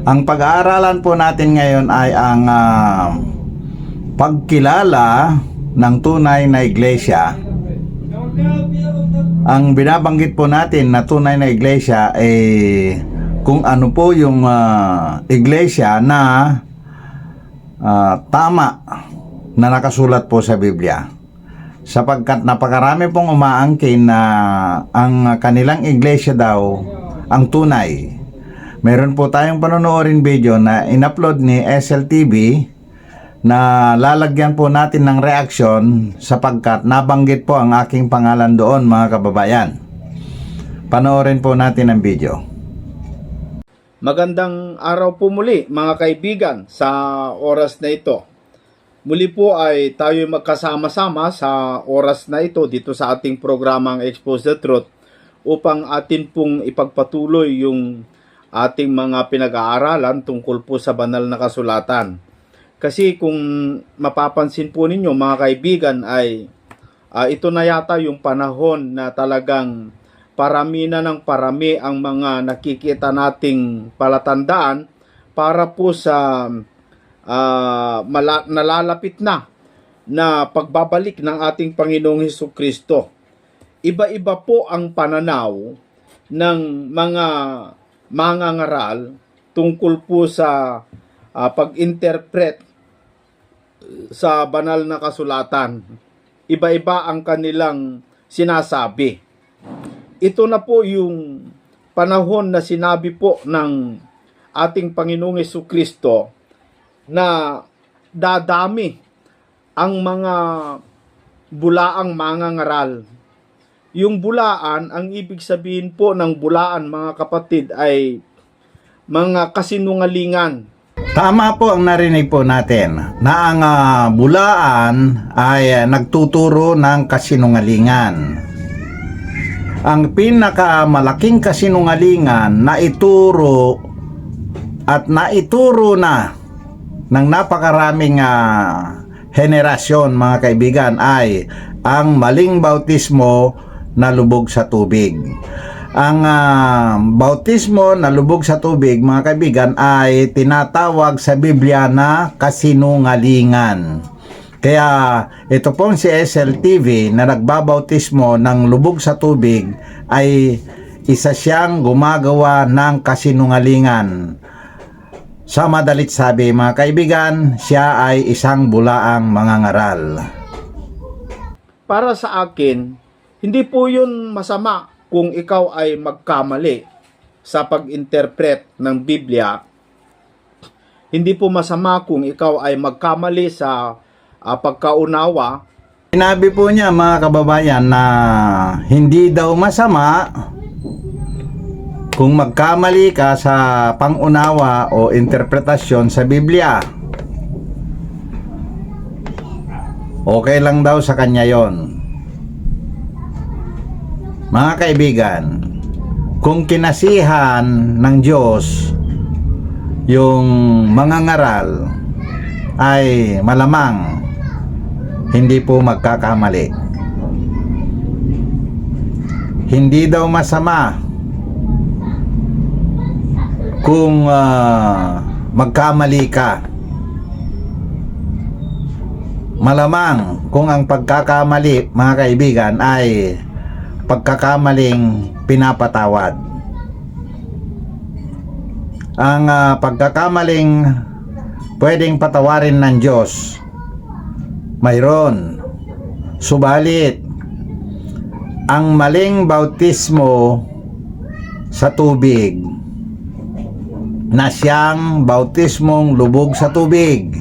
Ang pag-aaralan po natin ngayon ay ang pagkilala ng tunay na iglesia. Ang binabanggit po natin na tunay na iglesia ay kung ano po yung iglesia na tama na nakasulat po sa Biblia. Sapagkat napakarami pong umaangkin na ang kanilang iglesia daw ang tunay. Meron po tayong panonoorin video na in-upload ni SLTV na lalagyan po natin ng reaksyon sapagkat nabanggit po ang aking pangalan doon, mga kababayan. Panoorin po natin ang video. Magandang araw po muli mga kaibigan sa oras na ito. Muli po ay tayo magkasama-sama sa oras na ito dito sa ating programang Expose the Truth upang atin pong ipagpatuloy yung ating mga pinag-aaralan tungkol po sa banal na kasulatan. Kasi kung mapapansin po ninyo mga kaibigan ay ito na yata yung panahon na talagang parami na ng parami ang mga nakikita nating palatandaan para po sa nalalapit na pagbabalik ng ating Panginoong Hesukristo. Iba-iba po ang pananaw ng mga mangangaral tungkol po sa pag-interpret sa banal na kasulatan. Iba-iba ang kanilang sinasabi. Ito na po yung panahon na sinabi po ng ating Panginoong Hesukristo na dadami ang mga bulaang mangangaral. Yung bulaan, ang ibig sabihin po ng bulaan mga kapatid ay mga kasinungalingan. Tama po ang narinig po natin na ang bulaan ay nagtuturo ng kasinungalingan. Ang pinakamalaking kasinungalingan na ituro at naituro na ng napakaraming henerasyon mga kaibigan ay ang maling bautismo na lubog sa tubig. Ang bautismo na lubog sa tubig mga kaibigan ay tinatawag sa Biblia na kasinungalingan. Kaya ito pong si SLTV na nagbabautismo ng lubog sa tubig ay isa siyang gumagawa ng kasinungalingan. Sa madalit sabi mga kaibigan, siya ay isang bulaang mangangaral. Para sa akin, hindi po yun masama kung ikaw ay magkamali sa pag-interpret ng Biblia. Hindi po masama kung ikaw ay magkamali sa pagkaunawa. Sinabi po niya mga kababayan na hindi daw masama kung magkamali ka sa pangunawa o interpretasyon sa Biblia. Okay lang daw sa kanya yon. Mga kaibigan, kung kinasihan ng Diyos yung mangangaral ay malamang hindi po magkakamali. Hindi daw masama kung magkamali ka. Malamang kung ang pagkakamali mga kaibigan ay pagkakamaling pinapatawad. Ang pagkakamaling pwedeng patawarin ng Diyos mayroon. Subalit ang maling bautismo sa tubig na siyang bautismong lubog sa tubig,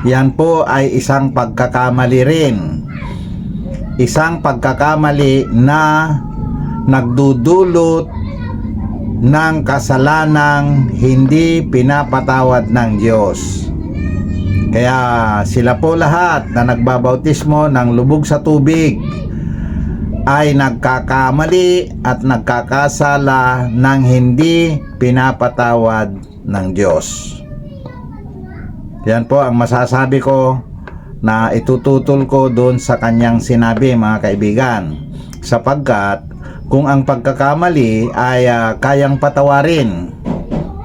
yan po ay isang pagkakamali rin. Isang pagkakamali na nagdudulot ng kasalanang hindi pinapatawad ng Diyos. Kaya sila po lahat na nagbabautismo ng lubog sa tubig ay nagkakamali at nagkakasala ng hindi pinapatawad ng Diyos. Yan po ang masasabi ko na itututol ko doon sa kanyang sinabi mga kaibigan, sapagkat kung ang pagkakamali ay kayang patawarin,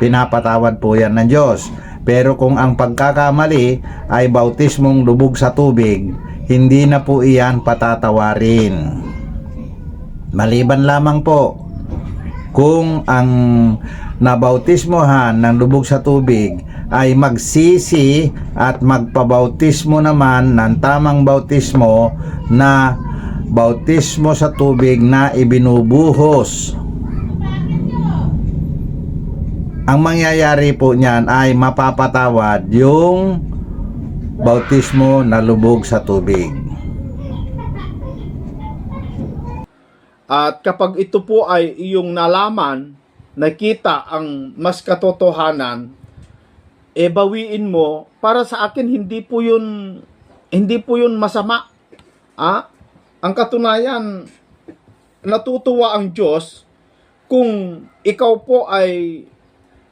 pinapatawad po yan ng Diyos. Pero kung ang pagkakamali ay bautismong lubog sa tubig, hindi na po iyan patatawarin. Maliban lamang po kung ang nabautismohan ng lubog sa tubig ay magsisi at magpabautismo naman ng tamang bautismo na bautismo sa tubig na ibinubuhos. Ang mangyayari po niyan ay mapapatawad yung bautismo na lubog sa tubig. At kapag ito po ay iyong nalaman, nakita ang mas katotohanan, bawiin mo. Para sa akin, hindi po yun masama. Ang katunayan, natutuwa ang Diyos kung ikaw po ay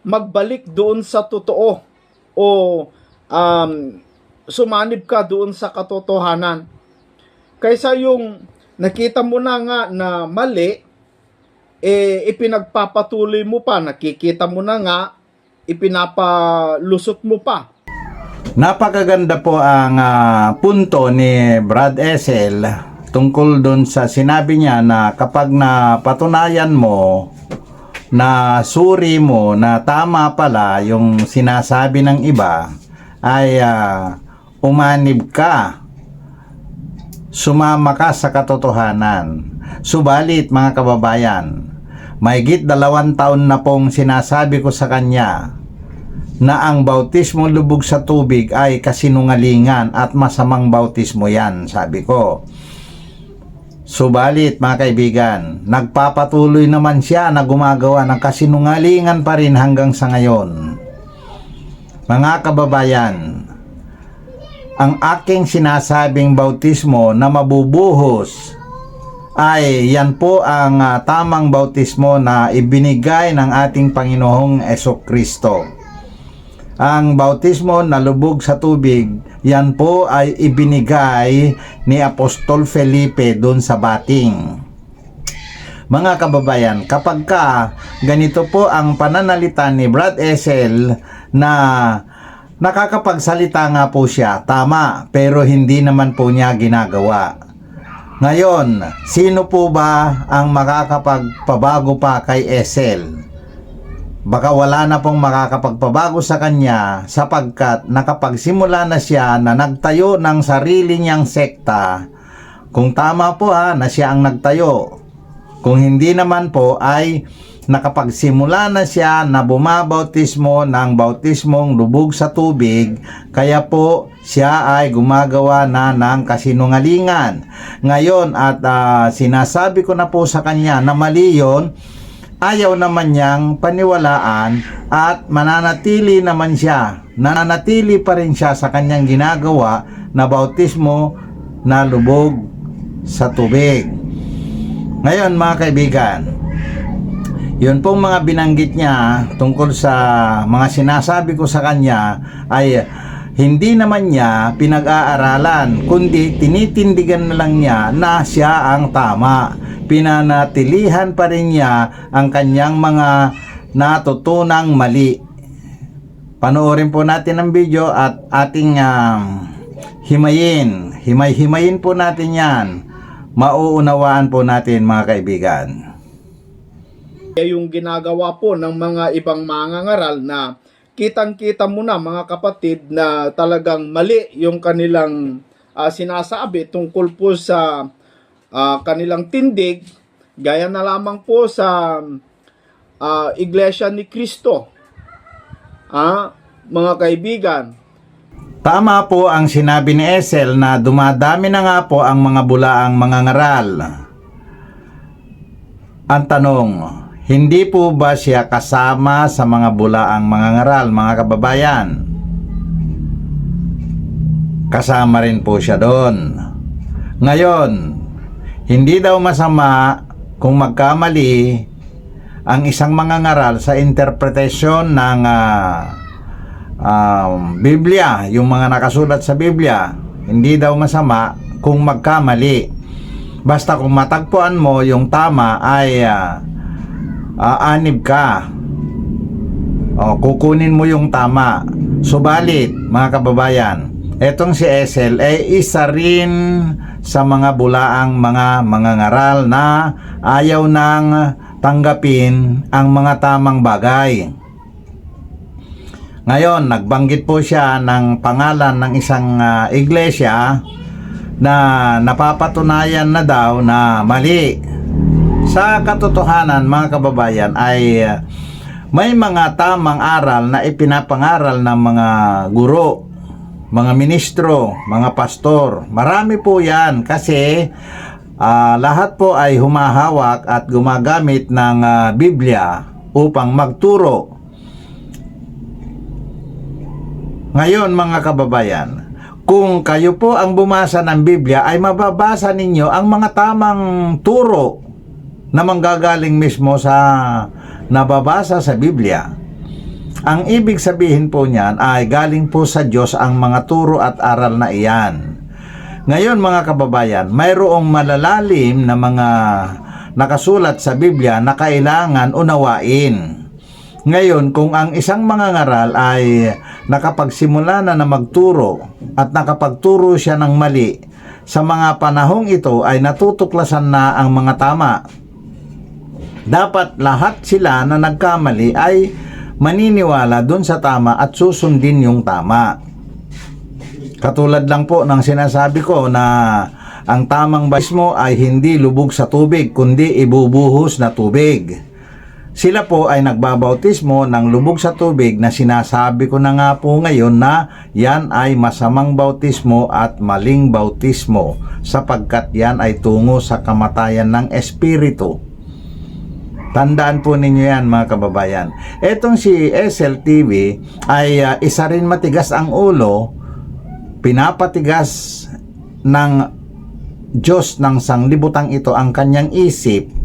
magbalik doon sa totoo o sumanib ka doon sa katotohanan. Kaysa yung nakita mo na nga na mali, ipinagpapatuloy mo pa, nakikita mo na nga, ipinapalusot mo pa. Napakaganda po ang punto ni Brad Essel tungkol doon sa sinabi niya na kapag napatunayan mo na suri mo na tama pala yung sinasabi ng iba, ay umanib ka, sumama ka sa katotohanan. Subalit mga kababayan, mahigit 2 taon na pong sinasabi ko sa kanya na ang bautismo lubog sa tubig ay kasinungalingan at masamang bautismo yan, sabi ko. Subalit mga kaibigan, nagpapatuloy naman siya na gumagawa ng kasinungalingan pa rin hanggang sa ngayon. Mga kababayan, ang aking sinasabing bautismo na mabubuhos ay yan po ang tamang bautismo na ibinigay ng ating Panginoong Esokristo. Ang bautismo na lubog sa tubig, yan po ay ibinigay ni Apostol Felipe doon sa bating. Mga kababayan, kapag ganito po ang pananalita ni Brad Essel na nakakapagsalita nga po siya, tama, pero hindi naman po niya ginagawa. Ngayon, sino po ba ang makakapagpabago pa kay Essel? Baka wala na pong makakapagpabago sa kanya sapagkat nakapagsimula na siya na nagtayo ng sarili niyang sekta. Kung tama po na siya ang nagtayo. Kung hindi naman po ay nakapagsimula na siya na bumabautismo ng bautismong lubog sa tubig, kaya po siya ay gumagawa na ng kasinungalingan. Ngayon at sinasabi ko na po sa kanya na mali yun, ayaw naman niyang paniwalaan at mananatili naman siya. Nananatili pa rin siya sa kanyang ginagawa na bautismo na lubog sa tubig. Ngayon mga kaibigan, yun pong mga binanggit niya tungkol sa mga sinasabi ko sa kanya ay hindi naman niya pinag-aaralan, kundi tinitindigan na lang niya na siya ang tama. Pinanatilihan pa rin niya ang kanyang mga natutunang mali. Panoorin po natin ang video at ating himay-himayin po natin yan. Mauunawaan po natin mga kaibigan. Yung ginagawa po ng mga ibang mangangaral na kitang-kita mo na mga kapatid na talagang mali yung kanilang sinasabi tungkol po sa kanilang tindig, gaya na lamang po sa Iglesia ni Cristo. Mga kaibigan, tama po ang sinabi ni Essel na dumadami na nga po ang mga bulaang mangangaral. Ang tanong, hindi po ba siya kasama sa mga bulaang mangangaral, mga kababayan? Kasama rin po siya doon. Ngayon, hindi daw masama kung magkamali ang isang mangangaral sa interpretasyon ng Biblia, yung mga nakasulat sa Biblia. Hindi daw masama kung magkamali. Basta kung matagpuan mo yung tama ay aanib ka. kukunin mo yung tama. Subalit, mga kababayan, etong si Esel ay isa rin sa mga bulaang mga mangangaral na ayaw nang tanggapin ang mga tamang bagay. Ngayon, nagbanggit po siya ng pangalan ng isang iglesia na napapatunayan na daw na mali. Sa katotohanan, mga kababayan, ay may mga tamang aral na ipinapangaral ng mga guro, mga ministro, mga pastor. Marami po yan kasi lahat po ay humahawak at gumagamit ng Biblia upang magturo. Ngayon, mga kababayan, kung kayo po ang bumasa ng Biblia, ay mababasa ninyo ang mga tamang turo na manggagaling mismo sa nababasa sa Biblia. Ang ibig sabihin po niyan ay galing po sa Diyos ang mga turo at aral na iyan. Ngayon, mga kababayan, mayroong malalalim na mga nakasulat sa Biblia na kailangan unawain. Ngayon, kung ang isang mangangaral ay nakapagsimula na magturo at nakapagturo siya ng mali, sa mga panahong ito ay natutuklasan na ang mga tama. Dapat lahat sila na nagkamali ay maniniwala dun sa tama at susundin yung tama. Katulad lang po ng sinasabi ko na ang tamang bautismo ay hindi lubog sa tubig kundi ibubuhos na tubig. Sila po ay nagbabautismo ng lubog sa tubig na sinasabi ko na nga po ngayon na yan ay masamang bautismo at maling bautismo sapagkat yan ay tungo sa kamatayan ng espiritu. Tandaan po ninyo yan, mga kababayan. Etong si SLTV ay isa rin matigas ang ulo, pinapatigas ng Diyos ng sanglibutang ito ang kanyang isip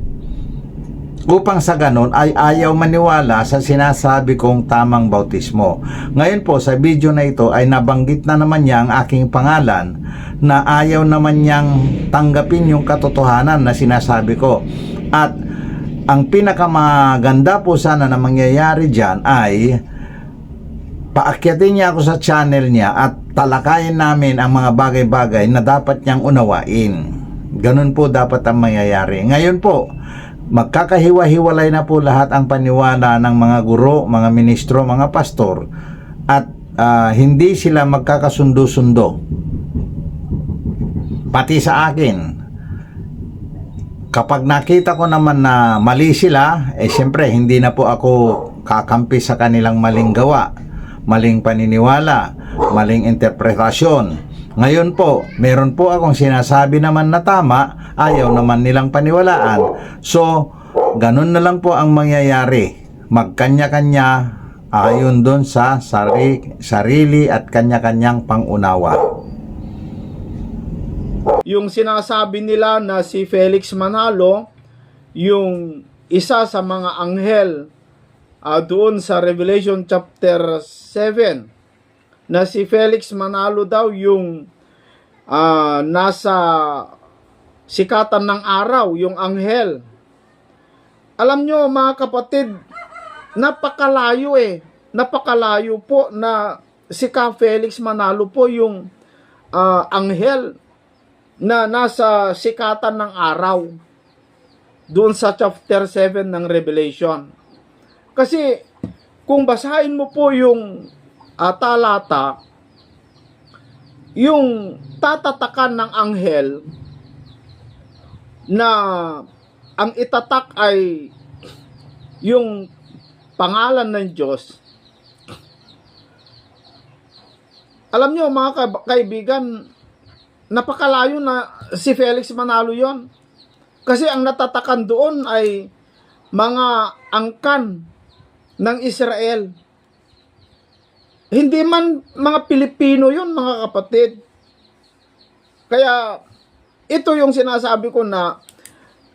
upang sa ganon ay ayaw maniwala sa sinasabi kong tamang bautismo. Ngayon po sa video na ito ay nabanggit na naman niya ang aking pangalan na ayaw naman niyang tanggapin yung katotohanan na sinasabi ko. At ang pinakamaganda po sana na mangyayari dyan ay paakyatin niya ako sa channel niya at talakayin namin ang mga bagay-bagay na dapat niyang unawain. Ganun po dapat ang mangyayari. Ngayon po, magkakahiwa-hiwalay na po lahat ang paniwala ng mga guro, mga ministro, mga pastor at hindi sila magkakasundo-sundo. Pati sa akin. Kapag nakita ko naman na mali sila, siyempre hindi na po ako kakampi sa kanilang maling gawa, maling paniniwala, maling interpretasyon. Ngayon po, meron po akong sinasabi naman na tama, ayaw naman nilang paniwalaan. So, ganun na lang po ang mangyayari. Magkanya-kanya ayon doon sa sarili at kanya-kanyang pangunawa. Yung sinasabi nila na si Felix Manalo, yung isa sa mga anghel doon sa Revelation chapter 7, na si Felix Manalo daw yung nasa sikatan ng araw, yung anghel. Alam nyo mga kapatid, napakalayo napakalayo po na si Felix Manalo po yung anghel na nasa sikatan ng araw doon sa chapter 7 ng Revelation. Kasi kung basahin mo po yung talata, yung tatatakan ng anghel na ang itatak ay yung pangalan ng Diyos. Alam nyo mga kaibigan, napakalayo na si Felix Manalo yon. Kasi ang natatakan doon ay mga angkan ng Israel. Hindi man mga Pilipino yun, mga kapatid. Kaya ito yung sinasabi ko na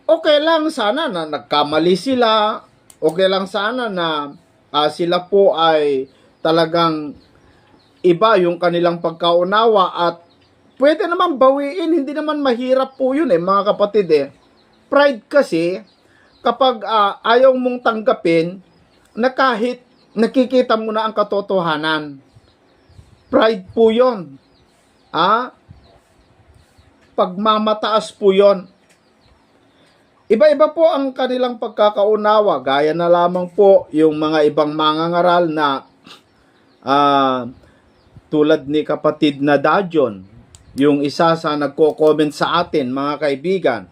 okay lang sana na nagkamali sila, okay lang sana na sila po ay talagang iba yung kanilang pagkaunawa at pwede naman bawiin, hindi naman mahirap po yun mga kapatid Pride kasi, kapag ayaw mong tanggapin na kahit nakikita mo na ang katotohanan. Pride po yun. Pagmamataas po yun. Iba-iba po ang kanilang pagkakaunawa. Gaya na lamang po yung mga ibang mangangaral na tulad ni kapatid na Dajon. Yung isa sa nagko-comment sa atin, mga kaibigan.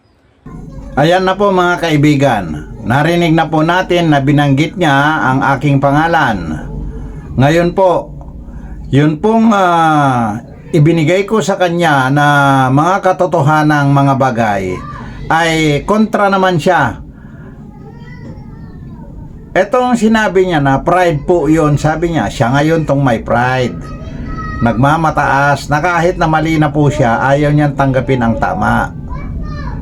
Ayan na po mga kaibigan. Narinig na po natin na binanggit niya ang aking pangalan. Ngayon po, yun pong ibinigay ko sa kanya na mga katotohanang mga bagay ay kontra naman siya. Etong sinabi niya na pride po yun, sabi niya, siya ngayon tong may pride. Nagmamataas na kahit na mali na po siya, ayaw niyang tanggapin ang tama.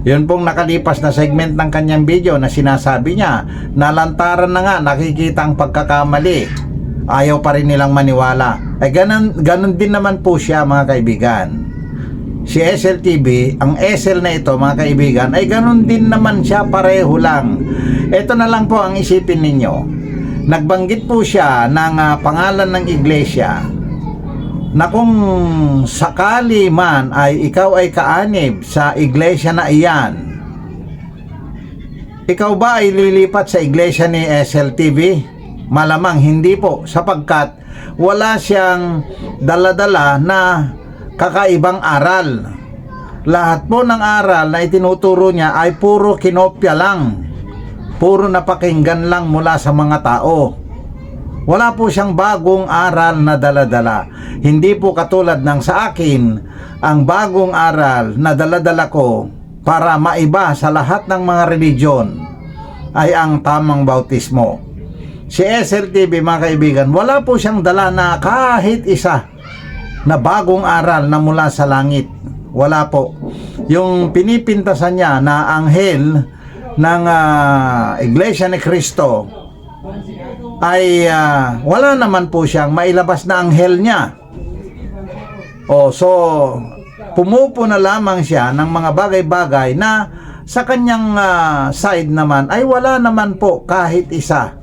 Yun pong nakalipas na segment ng kanyang video na sinasabi niya, nalantaran na nga, nakikita ang pagkakamali. Ayaw pa rin nilang maniwala. Ganun din naman po siya mga kaibigan. Si SLTV, ang SL na ito mga kaibigan, ay ganun din naman siya, pareho lang. Ito na lang po ang isipin ninyo. Nagbanggit po siya ng pangalan ng iglesia na kung sakali man ay ikaw ay kaanib sa iglesia na iyan, ikaw ba ay lilipat sa iglesia ni SLTV? Malamang hindi po, sapagkat wala siyang daladala na kakaibang aral. Lahat po ng aral na itinuturo niya ay puro kinopya lang, puro napakinggan lang mula sa mga tao. Wala po siyang bagong aral na daladala. Hindi po katulad ng sa akin, ang bagong aral na daladala ko para maiba sa lahat ng mga religion ay ang tamang bautismo. Si SLTV mga kaibigan, wala po siyang dala na kahit isa na bagong aral na mula sa langit. Wala po. Yung pinipintasan niya na anghel ng Iglesia ni Cristo ay wala naman po siyang mailabas na anghel niya. So pumupo na lamang siya ng mga bagay-bagay na sa kanyang side naman ay wala naman po kahit isa.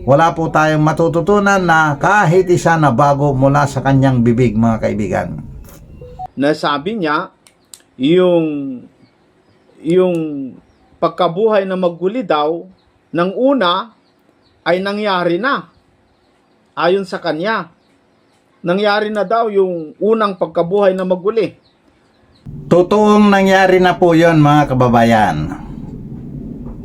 Wala po tayong matututunan na kahit isa na bago mula sa kanyang bibig mga kaibigan. Nasabi niya yung pagkabuhay na magguli daw ng una ay nangyari na. Ayon sa kanya, nangyari na daw yung unang pagkabuhay na magguli. Totoong nangyari na po yon mga kababayan.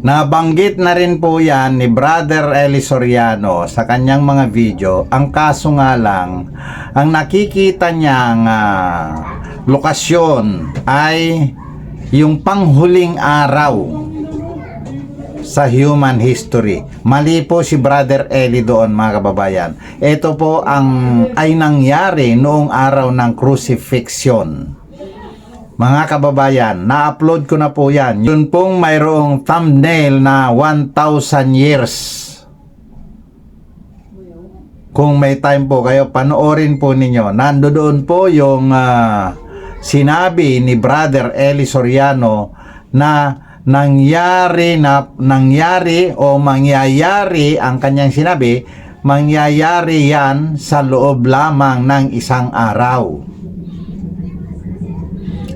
Nabanggit na rin po yan ni Brother Eli Soriano sa kanyang mga video. Ang kaso nga lang, ang nakikita niyang lokasyon ay yung panghuling araw sa human history. Mali po si Brother Eli doon mga kababayan. Ito po ay nangyari noong araw ng crucifixion. Mga kababayan, na-upload ko na po yan. Yun pong mayroong thumbnail na 1,000 years. Kung may time po kayo, panoorin po ninyo. Nandoon po yung sinabi ni Brother Eli Soriano na mangyayari ang kanyang sinabi, mangyayari yan sa loob lamang ng isang araw.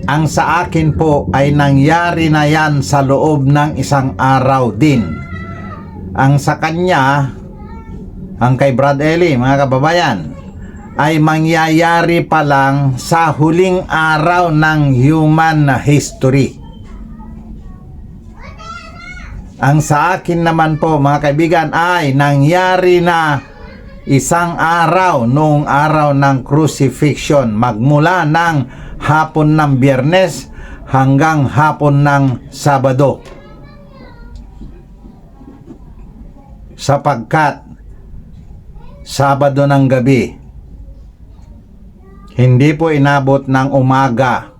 Ang sa akin po ay nangyari na yan sa loob ng isang araw din. Ang sa kanya, ang kay Brad Eli, mga kababayan, ay mangyayari pa lang sa huling araw ng human history. Ang sa akin naman po mga kaibigan ay nangyari na isang araw noong araw ng crucifixion, magmula ng hapon ng Biyernes hanggang hapon ng Sabado. Sapagkat Sabado ng gabi, hindi po inabot ng umaga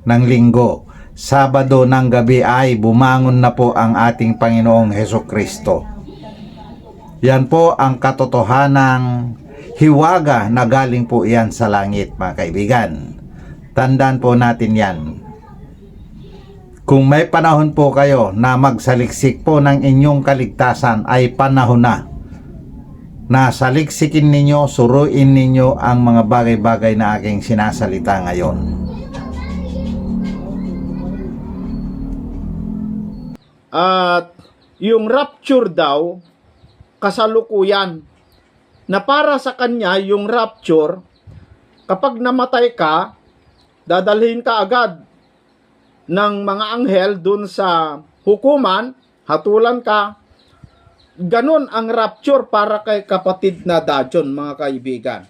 ng Linggo. Sabado ng gabi ay bumangon na po ang ating Panginoong Hesukristo. Yan po ang katotohanang hiwaga na galing po yan sa langit mga kaibigan. Tandaan po natin yan. Kung may panahon po kayo na magsaliksik po ng inyong kaligtasan ay panahon na na saliksikin ninyo, suruin ninyo ang mga bagay-bagay na aking sinasalita ngayon. At yung rapture daw, kasalukuyan, na para sa kanya yung rapture, kapag namatay ka, dadalhin ka agad ng mga anghel dun sa hukuman, hatulan ka. Ganon ang rapture para kay kapatid na Dajon, mga kaibigan.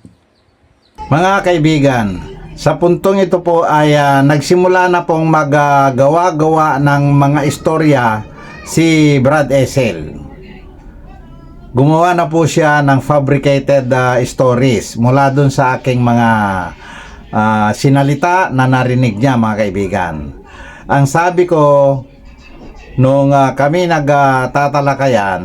Mga kaibigan, sa puntong ito po ay nagsimula na pong maggawa-gawa ng mga istorya si Brad Essel. Gumawa na po siya ng fabricated stories mula dun sa aking mga sinalita na narinig niya, mga kaibigan. Ang sabi ko, nung kami nagtatalakayan,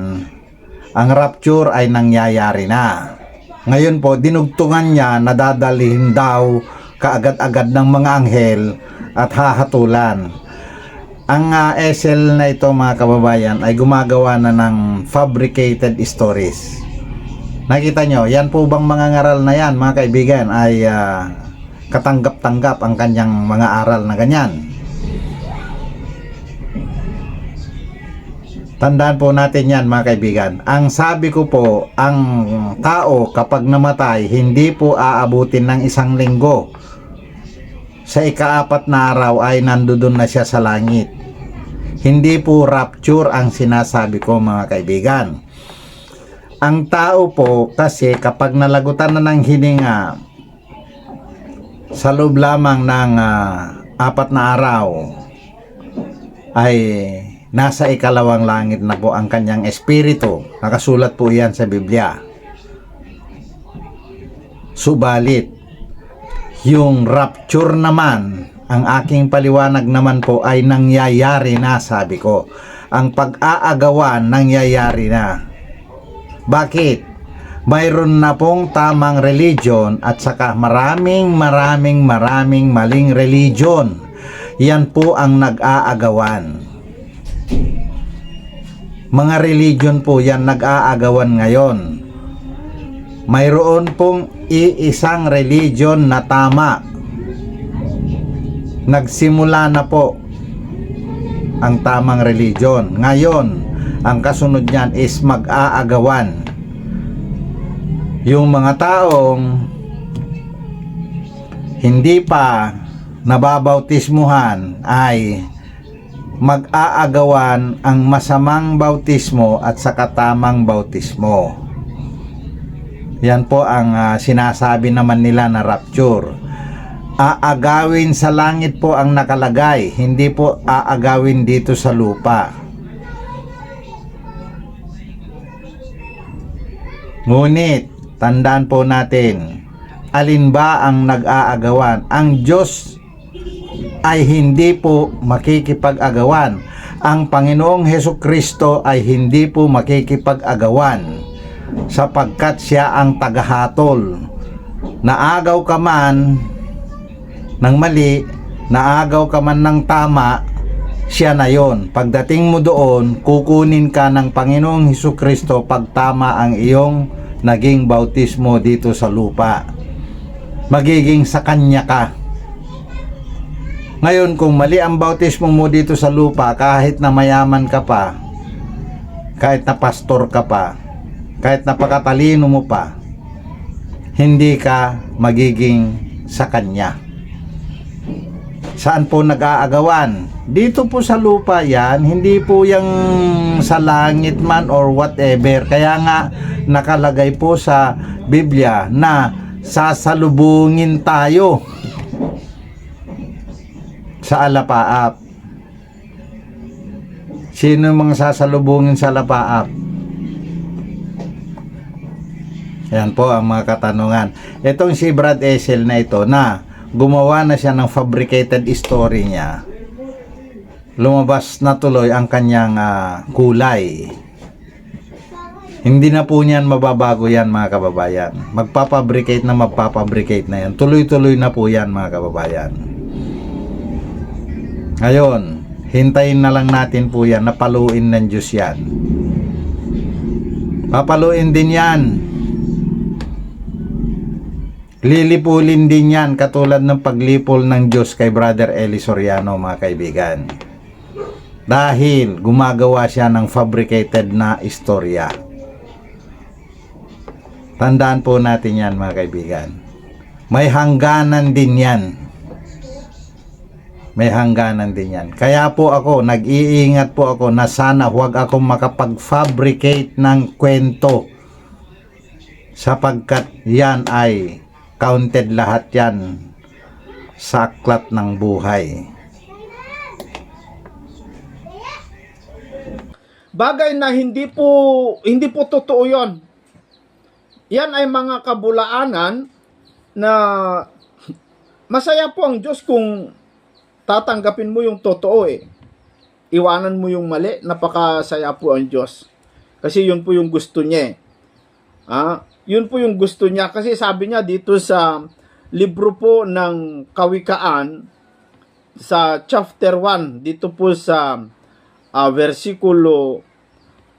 ang rapture ay nangyayari na. Ngayon po, dinugtungan niya na dadalhin daw kaagad-agad ng mga anghel at hahatulan. Ang Essel na ito, mga kababayan, ay gumagawa na ng fabricated stories. Nakita nyo, yan po bang mga ngaral na yan, mga kaibigan, ay katanggap-tanggap ang kanyang mga aral na ganyan. Tandaan po natin yan, mga kaibigan. Ang sabi ko po, ang tao kapag namatay, hindi po aabutin ng 1 linggo. Sa ika-4 na araw ay nandoon na siya sa langit. Hindi po rapture ang sinasabi ko, mga kaibigan. Ang tao po kasi kapag nalagutan na ng hininga sa loob lamang ng 4 na araw ay nasa ikalawang langit na po ang kanyang espiritu. Nakasulat po yan sa Biblia. Subalit, yung rapture naman, ang aking paliwanag naman po ay nangyayari na, sabi ko. Ang pag-aagawan nangyayari na. Bakit? Mayroon na pong tamang religion at saka maraming maling religion. Yan po ang nag-aagawan. Mga religion po yan nag-aagawan ngayon. Mayroon pong iisang religion na tama. Nagsimula na po ang tamang religion. Ngayon, ang kasunod niyan is mag-aagawan. Yung mga taong hindi pa nababautismuhan ay mag-aagawan ang masamang bautismo at saka tamang bautismo. Yan po ang sinasabi naman nila na rapture. Aagawin sa langit po ang nakalagay, hindi po aagawin dito sa lupa. Ngunit, tandaan po natin, alin ba ang nag-aagawan? Ang Diyos ay hindi po makikipag-agawan. Ang Panginoong Hesukristo ay hindi po makikipag-agawan sapagkat siya ang tagahatol. Naagaw ka man ng mali, naagaw ka man ng tama, siya na yon. Pagdating mo doon, kukunin ka ng Panginoong Hesukristo pag tama ang iyong naging bautismo dito sa lupa. Magiging sa Kanya ka. Ngayon, kung mali ang bautismo mo dito sa lupa, kahit na mayaman ka pa, kahit na pastor ka pa, kahit napakatalino mo pa, hindi ka magiging sa Kanya. Saan po nag-aagawan? Dito po sa lupa yan, hindi po yung sa langit man or whatever. Kaya nga nakalagay po sa Biblia na sasalubungin tayo sa alapaap. Sino yung mga sasalubungin sa alapaap? Yan po ang mga katanungan. Itong si Brad Essel na ito na gumawa na siya ng fabricated story niya. Lumabas na tuloy ang kanyang kulay. Hindi na po niyan mababago yan, mga kababayan. Magpapabricate na yan. Tuloy-tuloy na po yan, mga kababayan. Ngayon, hintayin na lang natin po yan. Napaluin ng Diyos yan. Papaluin din yan Lilipulin din yan katulad ng paglipol ng Diyos kay Brother Eli Soriano, mga kaibigan. Dahil gumagawa siya ng fabricated na istorya. Tandaan po natin yan, mga kaibigan. May hangganan din yan. May hangganan din yan. Kaya po ako, nag-iingat po ako na sana huwag akong makapag-fabricate ng kwento. Sapagkat yan ay counted lahat yan sa aklat ng buhay. Bagay na hindi po totoo 'yon. Yan ay mga kabulaanan na masaya po ang Diyos kung tatanggapin mo yung totoo eh. Iwanan mo yung mali, napakasaya po ang Diyos. Kasi yun po yung gusto niya eh. Yun po yung gusto niya. Kasi sabi niya dito sa libro po ng Kawikaan, sa chapter 1, dito po sa versikulo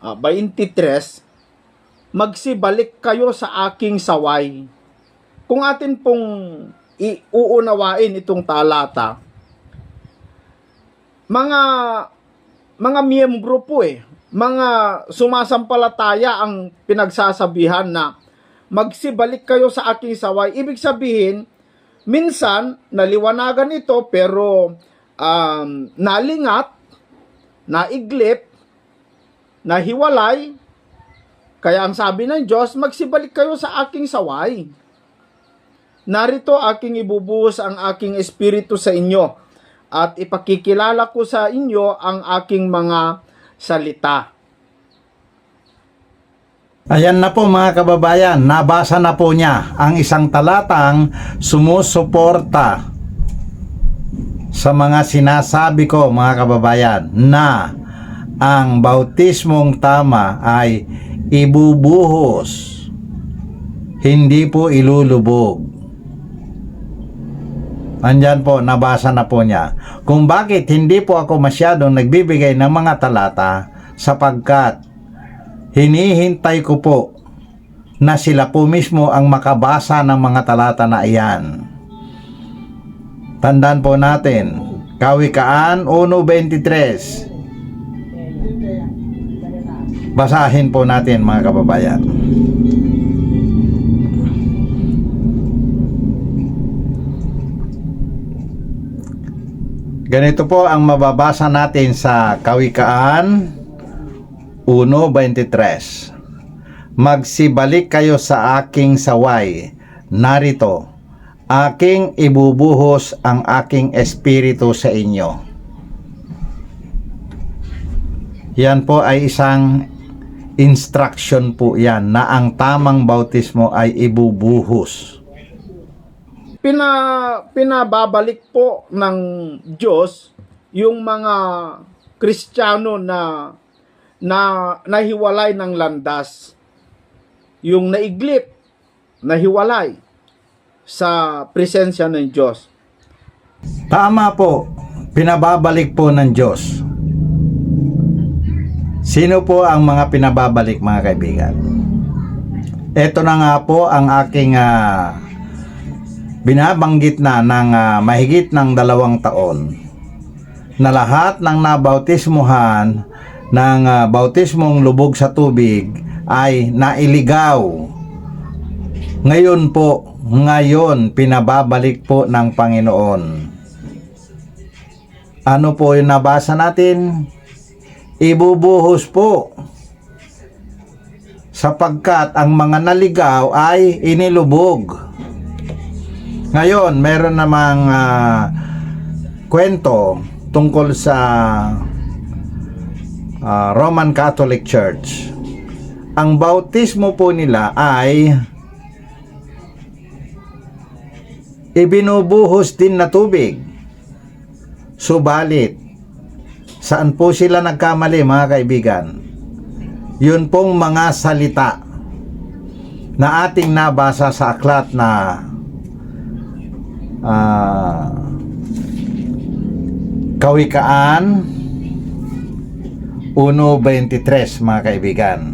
23, magsibalik kayo sa aking saway. Kung atin pong uunawain itong talata, mga miyembro po mga sumasampalataya ang pinagsasabihan na magsibalik kayo sa aking saway. Ibig sabihin, minsan naliwanagan ito pero nalingat, naiglip, nahiwalay. Kaya ang sabi ng Diyos, magsibalik kayo sa aking saway. Narito aking ibubuhos ang aking espiritu sa inyo at ipakikilala ko sa inyo ang aking mga salita. Ayan na po mga kababayan, nabasa na po niya ang isang talatang sumusuporta sa mga sinasabi ko, mga kababayan, na ang bautismong tama ay ibubuhos, hindi po ilulubog. Andyan po, nabasa na po niya. Kung bakit hindi po ako masyadong nagbibigay ng mga talata, sapagkat hinihintay ko po na sila po mismo ang makabasa ng mga talata na iyan. Tandaan po natin, Kawikaan 1:23. Basahin po natin, mga kababayan. Ganito po ang mababasa natin sa Kawikaan 1:23. Magsibalik kayo sa aking saway, narito, aking ibubuhos ang aking espiritu sa inyo. Yan po ay isang instruction po yan na ang tamang bautismo ay ibubuhos. Pinababalik po ng Diyos yung mga Kristiyano na nahiwalay ng landas, yung naiglip, nahiwalay sa presensya ng Diyos. Tama po, pinababalik po ng Diyos. Sino po ang mga pinababalik, mga kaibigan? Ito na nga po ang aking binabanggit na ng mahigit ng 2 taon na lahat ng nabautismuhan ng bautismong lubog sa tubig ay nailigaw. Ngayon pinababalik po ng Panginoon. Ano po yung nabasa natin? Ibubuhos po, sapagkat ang mga naligaw ay inilubog. Ngayon, meron namang kwento tungkol sa Roman Catholic Church. Ang bautismo po nila ay ibinubuhos din na tubig. Subalit, saan po sila nagkamali, mga kaibigan? Yun pong mga salita na ating nabasa sa aklat na Kawikaan 1:23, mga kaibigan,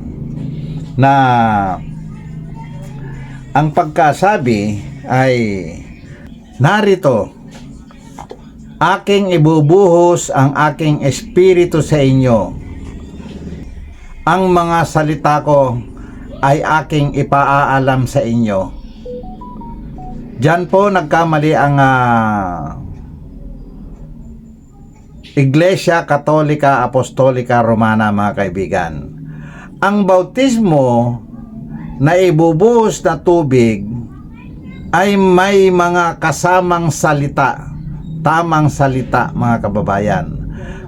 na ang pagkasabi ay narito, aking ibubuhos ang aking espiritu sa inyo. Ang mga salita ko ay aking ipaaalam sa inyo. Diyan po nagkamali ang Iglesia Katolika Apostolika Romana, mga kaibigan. Ang bautismo na ibubuhos na tubig ay may mga kasamang salita, tamang salita, mga kababayan.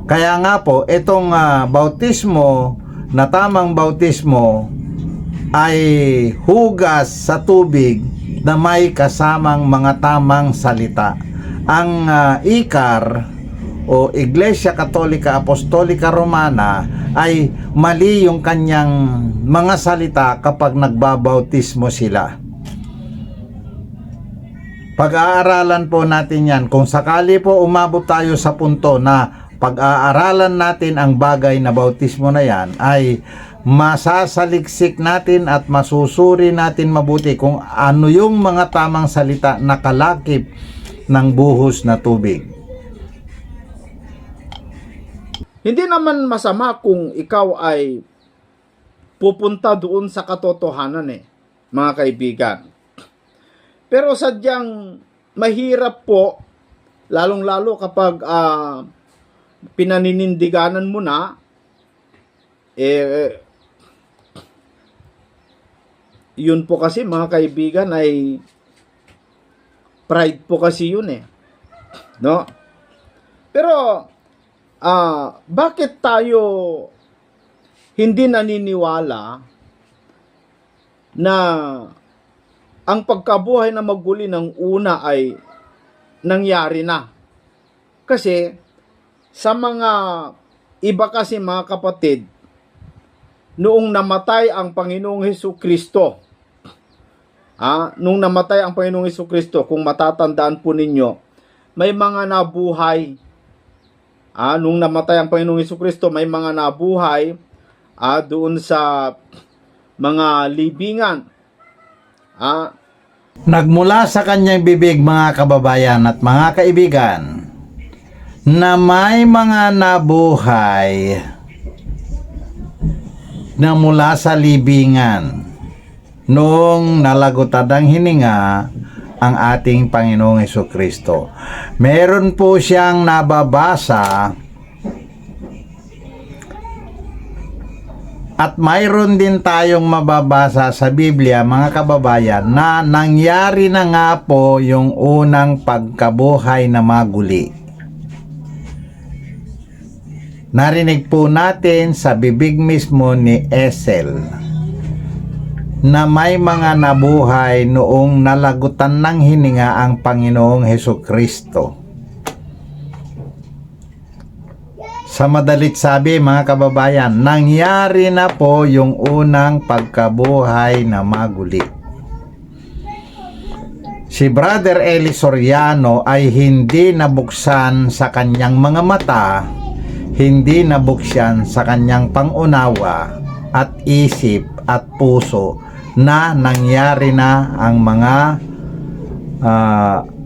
Kaya nga po, itong bautismo na tamang bautismo ay hugas sa tubig na may kasamang mga tamang salita. Ang ICAR o Iglesia Katolika Apostolika Romana ay mali yung kanyang mga salita kapag nagbabautismo sila. Pag-aaralan po natin yan. Kung sakali po umabot tayo sa punto na pag-aaralan natin ang bagay na bautismo na yan, ay masasaliksik natin at masusuri natin mabuti kung ano yung mga tamang salita na kalakip ng buhos na tubig. Hindi naman masama kung ikaw ay pupunta doon sa katotohanan mga kaibigan. Pero sadyang mahirap po, lalong-lalo kapag pinaninindiganan mo na, yun po kasi mga kaibigan ay pride po kasi yun no? Pero bakit tayo hindi naniniwala na ang pagkabuhay na maguli ng una ay nangyari na? Kasi sa mga iba kasi, mga kapatid, noong namatay ang Panginoong Hesukristo, nung namatay ang Panginoong Hesukristo, kung matatandaan po ninyo, may mga nabuhay. Nung namatay ang Panginoong Hesukristo, may mga nabuhay doon sa mga libingan. Nagmula sa kanyang bibig, mga kababayan at mga kaibigan, na may mga nabuhay na mula sa libingan noong nalagutan ng hininga ang ating Panginoong Hesukristo. Meron po siyang nababasa at mayroon din tayong mababasa sa Biblia, mga kababayan, na nangyari na nga po yung unang pagkabuhay na maguli. Narinig po natin sa bibig mismo ni Esel na may mga nabuhay noong nalagutan ng hininga ang Panginoong Hesukristo. Sa madalit sabi, mga kababayan, nangyari na po yung unang pagkabuhay na maguli. Si Brother Eli Soriano ay hindi nabuksan sa kanyang mga mata, hindi nabuksan sa kanyang pangunawa at isip at puso na nangyari na ang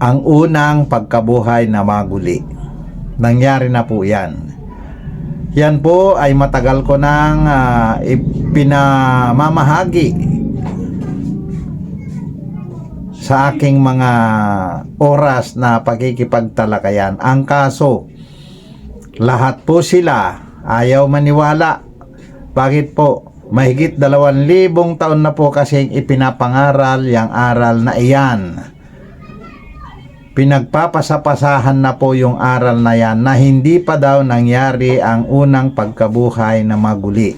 ang unang pagkabuhay na maguli. Nangyari na po yan. Yan po ay matagal ko nang ipinamamahagi sa aking mga oras na pagkikipagtalakayan. Ang kaso, lahat po sila ayaw maniwala. Bakit po? Mahigit 2,000 taon na po kasing ipinapangaral yung aral na iyan. Pinagpapasapasahan na po yung aral na yan na hindi pa daw nangyari ang unang pagkabuhay na maguli.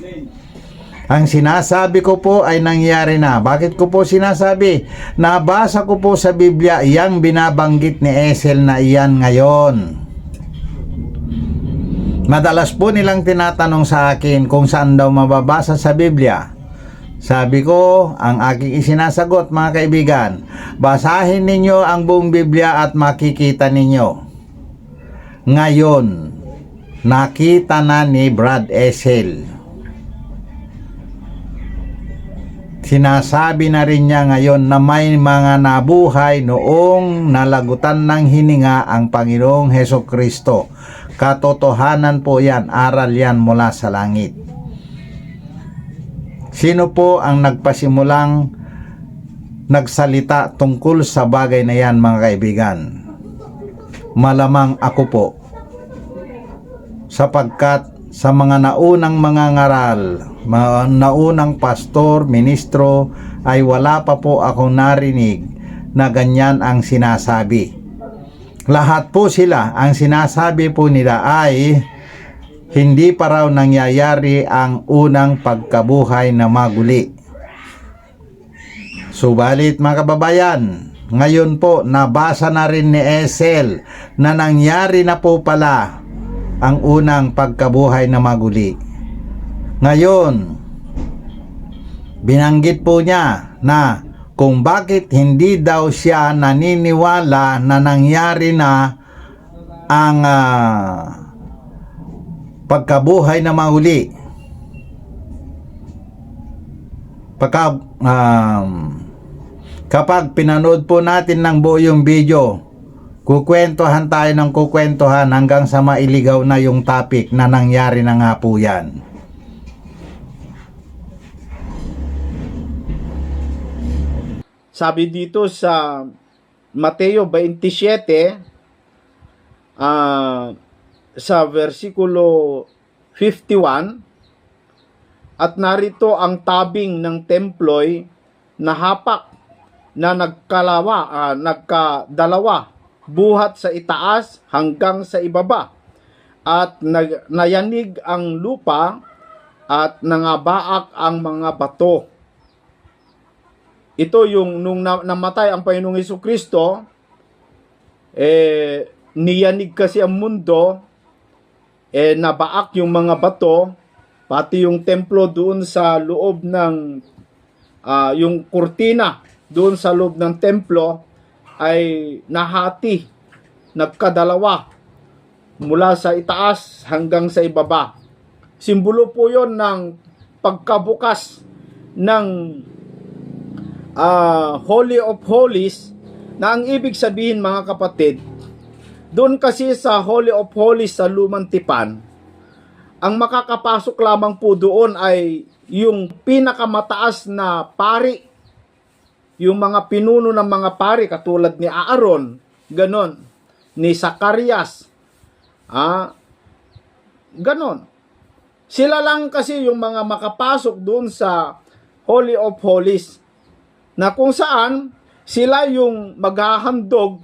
Ang sinasabi ko po ay nangyari na. Bakit ko po sinasabi? Nabasa ko po sa Biblia yang binabanggit ni Esel na iyan ngayon. Madalas po nilang tinatanong sa akin kung saan daw mababasa sa Biblia. Sabi ko, ang aking isinasagot, mga kaibigan, basahin ninyo ang buong Biblia at makikita ninyo. Ngayon, nakita na ni Brad Esel Sinasabi na rin niya ngayon na may mga nabuhay noong nalagutan ng hininga ang Panginoong Heso Kristo. Katotohanan po yan, aral yan mula sa langit. Sino po ang nagpasimulang nagsalita tungkol sa bagay na yan, mga kaibigan? Malamang ako po, sapagkat sa mga naunang mga ngaral, mga naunang pastor, ministro, ay wala pa po akong narinig na ganyan ang sinasabi. Lahat po sila, ang sinasabi po nila ay hindi pa raw nangyayari ang unang pagkabuhay na maguli. Subalit mga kababayan, ngayon po nabasa na rin ni Esel na nangyari na po pala ang unang pagkabuhay na maguli. Ngayon, binanggit po niya na kung bakit hindi daw siya naniniwala na nangyari na ang pagkabuhay na maguli. Kapag pinanood po natin ng buo yung video, kukwentuhan tayo ng kukwentuhan hanggang sa mailigaw na yung topic na nangyari na nga po yan. Sabi dito sa Mateo 27, sa versikulo 51, at narito ang tabing ng templo'y nahapak na nagkadalawa buhat sa itaas hanggang sa ibaba, at nayanig ang lupa at nangabaak ang mga bato. Ito yung nung namatay ang Panginoong Hesukristo, niyanig kasi ang mundo, nabaak yung mga bato, pati yung templo doon sa loob ng yung kurtina doon sa loob ng templo ay nahati, nagkadalawa mula sa itaas hanggang sa ibaba. Simbolo po yon ng pagkabukas ng Holy of Holies, na ang ibig sabihin, mga kapatid, doon kasi sa Holy of Holies sa Lumang Tipan, ang makakapasok lamang po doon ay yung pinakamataas na pari, yung mga pinuno ng mga pari katulad ni Aaron, ganon, ni Zacarias, ganon. Sila lang kasi yung mga makapasok doon sa Holy of Holies, na kung saan sila yung maghahandog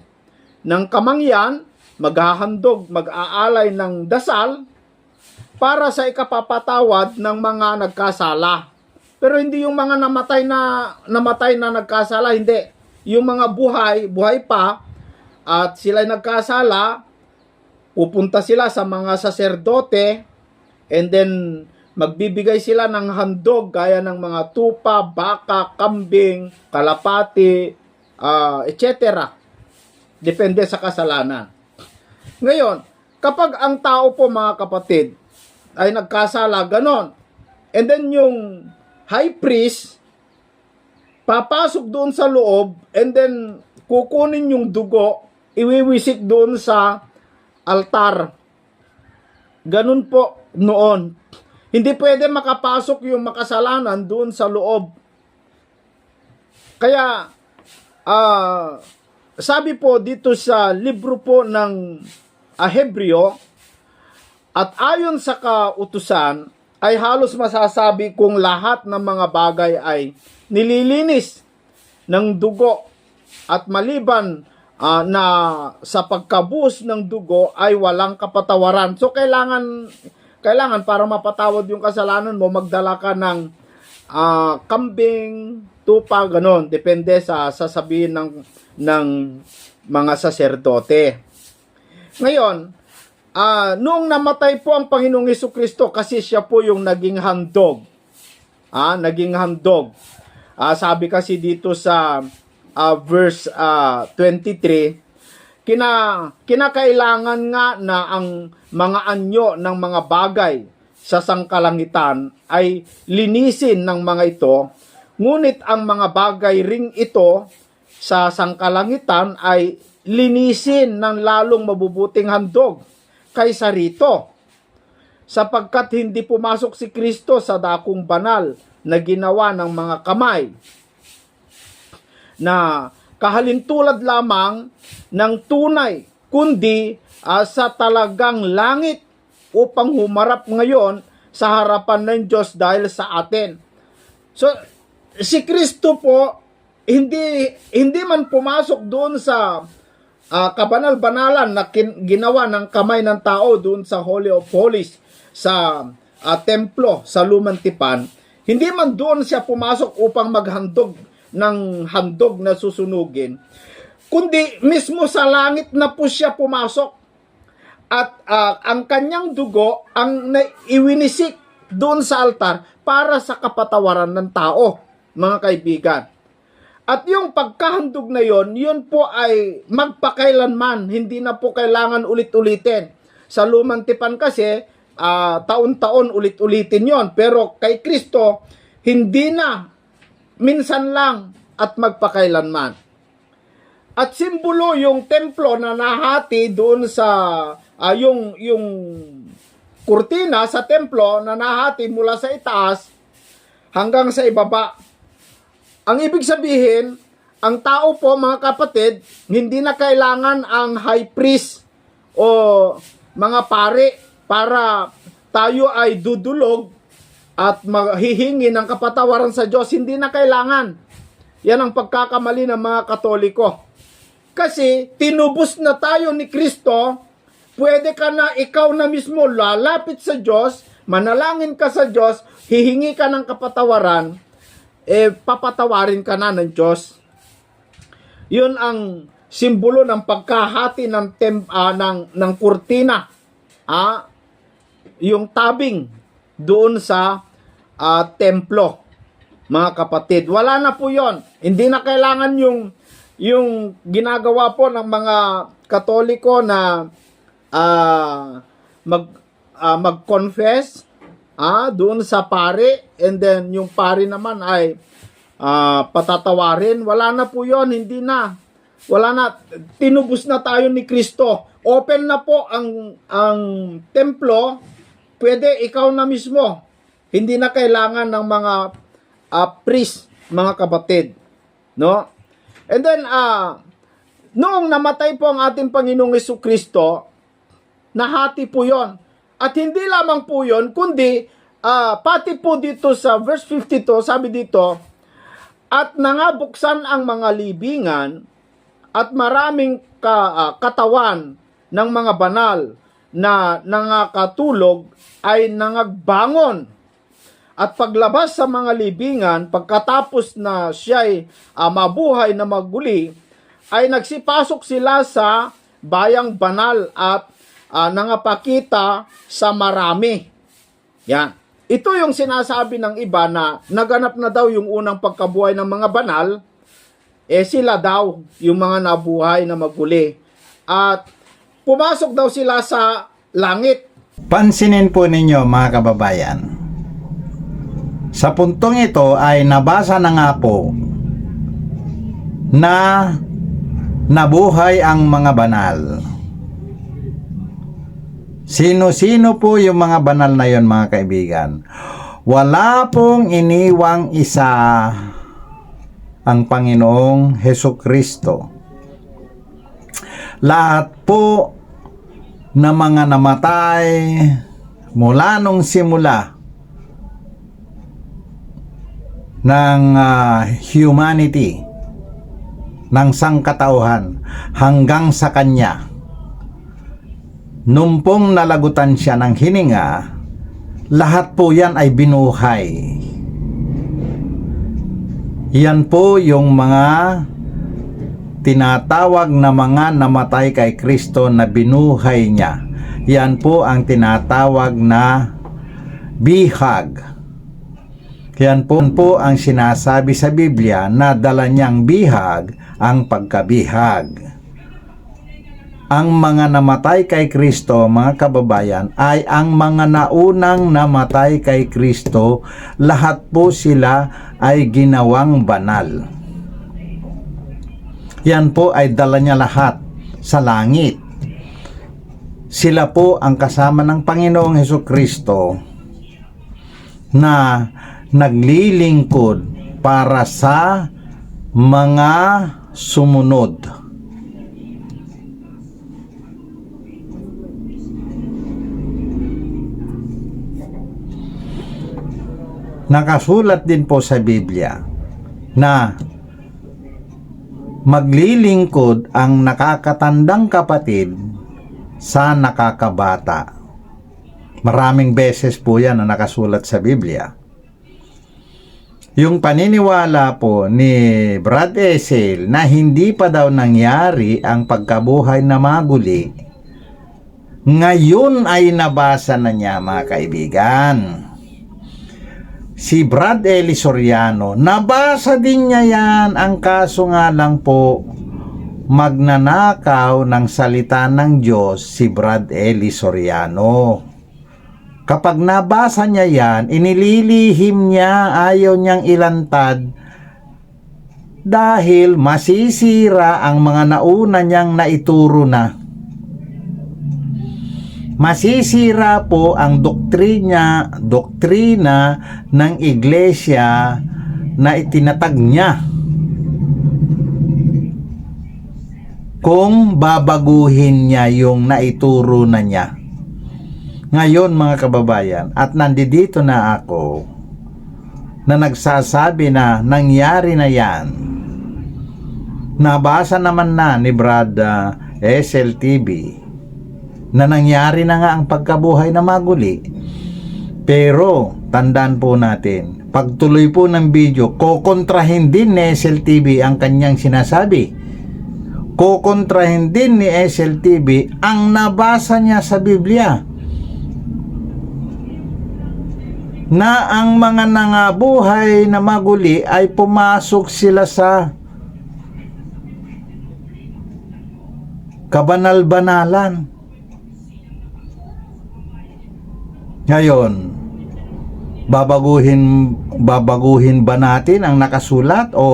ng kamangyan, maghahandog, mag-aalay ng dasal para sa ikapapatawad ng mga nagkasala. Pero hindi yung mga namatay na nagkasala, hindi. Yung mga buhay pa, at sila'y nagkasala, pupunta sila sa mga saserdote, and then magbibigay sila ng handog gaya ng mga tupa, baka, kambing, kalapati, etc. Depende sa kasalanan. Ngayon, kapag ang tao po, mga kapatid, ay nagkasala, ganon, and then yung high priest papasok doon sa loob, and then kukunin yung dugo, iwiwisik doon sa altar. Ganun po noon. Hindi pwede makapasok yung makasalanan doon sa loob. Kaya sabi po dito sa libro po ng Hebreo, at ayon sa kautusan, ay halos masasabi kung lahat ng mga bagay ay nililinis ng dugo, at maliban na sa pagkabuhos ng dugo ay walang kapatawaran. So kailangan para mapatawad yung kasalanan mo, magdala ka ng kambing, tupa, ganon, depende sa sasabihin ng mga saserdote. Ngayon, noong namatay po ang Panginoong Hesukristo, kasi siya po yung naging handog. Naging handog. Sabi kasi dito sa verse 23, kinakailangan nga na ang mga anyo ng mga bagay sa sangkalangitan ay linisin ng mga ito Ngunit ang mga bagay ring ito sa sangkalangitan ay linisin ng lalong mabubuting handog kaysa rito, sapagkat hindi pumasok si Kristo sa dakong banal na ginawa ng mga kamay, na kahalintulad lamang ng tunay, kundi sa talagang langit, upang humarap ngayon sa harapan ng Diyos dahil sa atin. So, si Kristo po, hindi man pumasok doon sa kabanal-banalan na ginawa ng kamay ng tao doon sa Holy of Holies, sa templo, sa lumang tipan. Hindi man doon siya pumasok upang maghandog ng handog na susunugin, kundi mismo sa langit na po siya pumasok. At ang kanyang dugo ang iwinisik doon sa altar para sa kapatawaran ng tao, mga kaibigan. At yung pagkahandog na yun po ay magpakailanman, hindi na po kailangan ulit-ulitin. Sa lumang tipan kasi, taon-taon ulit-ulitin yon. Pero kay Kristo, hindi na, minsan lang at magpakailanman. At simbolo yung templo na nahati doon sa yung kurtina sa templo na nahati mula sa itaas hanggang sa ibaba. Ang ibig sabihin, ang tao po, mga kapatid, hindi na kailangan ang high priest o mga pare para tayo ay dudulog at maghihingi ng kapatawaran sa Diyos. Hindi na kailangan. Yan ang pagkakamali ng mga Katoliko. Kasi tinubos na tayo ni Kristo, pwede ka na ikaw na mismo lalapit sa Diyos, manalangin ka sa Diyos, hihingi ka ng kapatawaran, papatawarin ka na ng Diyos. Yun ang simbolo ng pagkahati ng kurtina, yung tabing doon sa templo, mga kapatid. Wala na po yon. Hindi na kailangan yung ginagawa po ng mga Katoliko na mag-confess doon sa pare, and then yung pare naman ay patatawarin. Wala na po yon, hindi na. Wala na, tinubos na tayo ni Kristo. Open na po ang templo, pwede ikaw na mismo. Hindi na kailangan ng mga priest, mga kapatid. No? And then, noong namatay po ang ating Panginoong Jesucristo, nahati po yon. At hindi lamang po yon, kundi pati po dito sa verse 52, sabi dito, at nangabuksan ang mga libingan at maraming katawan ng mga banal na nangakatulog ay nangagbangon. At paglabas sa mga libingan, pagkatapos na siya'y mabuhay na maguli, ay nagsipasok sila sa bayang banal at nangapakita sa marami. Yan. Ito yung sinasabi ng iba na naganap na daw yung unang pagkabuhay ng mga banal, sila daw yung mga nabuhay na maguli. At pumasok daw sila sa langit. Pansinin po ninyo, mga kababayan. Sa puntong ito ay nabasa na nga po na nabuhay ang mga banal. Sino-sino po yung mga banal na yon, mga kaibigan? Wala pong iniwang isa ang Panginoong Hesukristo. Lahat po na mga namatay mula nung simula ng humanity, ng sangkatauhan hanggang sa Kanya, nung pong nalagutan siya ng hininga, lahat po yan ay binuhay. Yan po yung mga tinatawag na mga namatay kay Kristo na binuhay niya. Yan po ang tinatawag na bihag. Yan po ang sinasabi sa Biblia na dala niyang bihag ang pagkabihag. ang mga namatay kay Kristo, mga kababayan, ay ang mga naunang namatay kay Kristo. Lahat po sila ay ginawang banal. Yan po ay dala niya lahat sa langit. Sila po ang kasama ng Panginoong Hesukristo na naglilingkod para sa mga sumunod. Nakasulat din po sa Biblia na maglilingkod ang nakakatandang kapatid sa nakakabata. Maraming beses po yan na nakasulat sa Biblia. Yung paniniwala po ni Brad Esel na hindi pa daw nangyari ang pagkabuhay na maguli, ngayon ay nabasa na niya, mga kaibigan. Si Brad Eli Soriano, nabasa din niya yan. Ang kaso nga lang po, magnanakaw ng salita ng Diyos si Brad Eli Soriano. Kapag nabasa niya yan, inililihim niya, ayaw niyang ilantad dahil masisira ang mga nauna niyang naituro na. Masisira po ang doktrina ng iglesia na itinatag niya kung babaguhin niya yung naituro na niya. Ngayon, mga kababayan, at nandito na ako na nagsasabi na nangyari na yan. Nabasa naman na ni Brad SLTV na nangyari na nga ang pagkabuhay na maguli. Pero tandaan po natin, pagtuloy po ng video, kokontrahin din ni SLTV ang kanyang sinasabi. Kokontrahin din ni SLTV ang nabasa niya sa Biblia na ang mga nangabuhay na maguli ay pumasok sila sa kabanal-banalan. Ngayon, babaguhin ba natin ang nakasulat o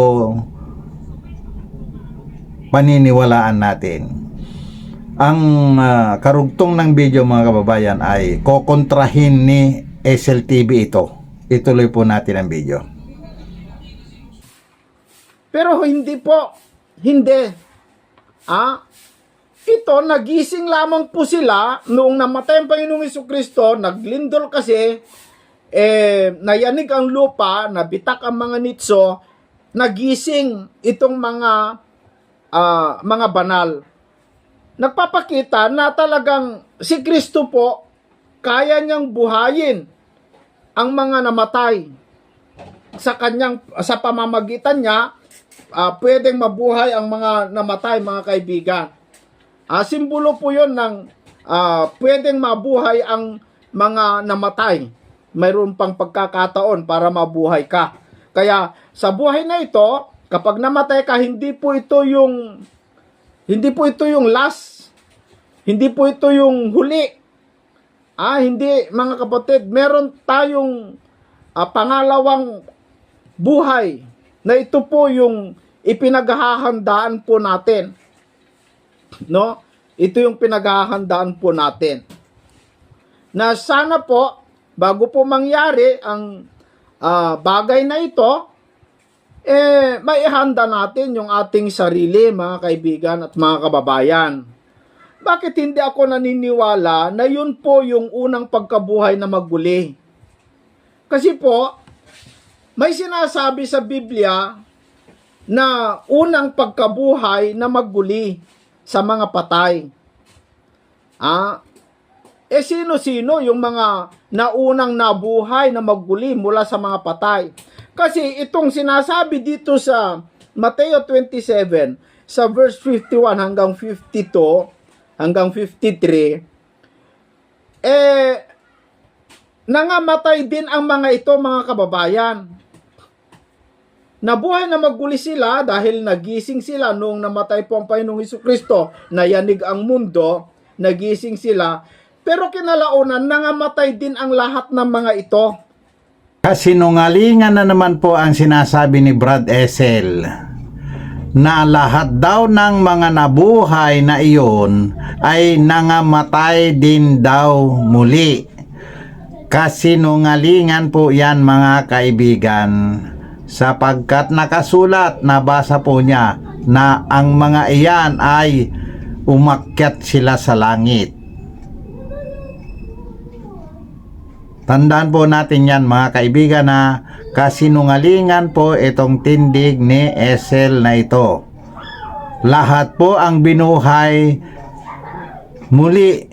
paniniwalaan natin? Ang karugtong ng video, mga kababayan, ay kokontrahin ni SLTV ito. Ituloy po natin ang video. Pero hindi po. Hindi. Ito, nagising lamang po sila noong namatay ang Panginoong Hesukristo, naglindol kasi, nayanig ang lupa, nabitak ang mga nitso, nagising itong mga banal. Nagpapakita na talagang si Kristo po, kaya niyang buhayin ang mga namatay. Sa pamamagitan niya, pwedeng mabuhay ang mga namatay, mga kaibigan. Simbolo po yun ng pwedeng mabuhay ang mga namatay. Mayroon pang pagkakataon para mabuhay ka. Kaya sa buhay na ito, kapag namatay ka, hindi po ito yung last. Hindi po ito yung huli. Hindi, mga kapatid, meron tayong pangalawang buhay na ito po yung ipinaghahandaan po natin. No? Ito yung pinaghahandaan po natin. Na sana po, bago po mangyari ang bagay na ito, maihanda natin yung ating sarili, mga kaibigan at mga kababayan. Bakit hindi ako naniniwala na yun po yung unang pagkabuhay na maguli? Kasi po, may sinasabi sa Biblia na unang pagkabuhay na maguli sa mga patay. Sino-sino yung mga naunang nabuhay na maguli mula sa mga patay? Kasi itong sinasabi dito sa Mateo 27, sa verse 51 hanggang 52, hanggang 53, nangamatay din ang mga ito, mga kababayan. Nabuhay na maguli sila dahil nagising sila noong namatay po ang Panginoong Hesukristo, nayanig ang mundo, nagising sila, pero kinalaunan nangamatay din ang lahat ng mga ito. Kasinungalingan na naman po ang sinasabi ni Brad Essel na lahat daw ng mga nabuhay na iyon ay nangamatay din daw muli. Kasinungalingan po yan, mga kaibigan, sapagkat nakasulat, nabasa po niya na ang mga iyan ay umakyat sila sa langit. Tandaan po natin yan, mga kaibigan, na kasinungalingan po itong tindig ni Essel na ito. Lahat po ang binuhay muli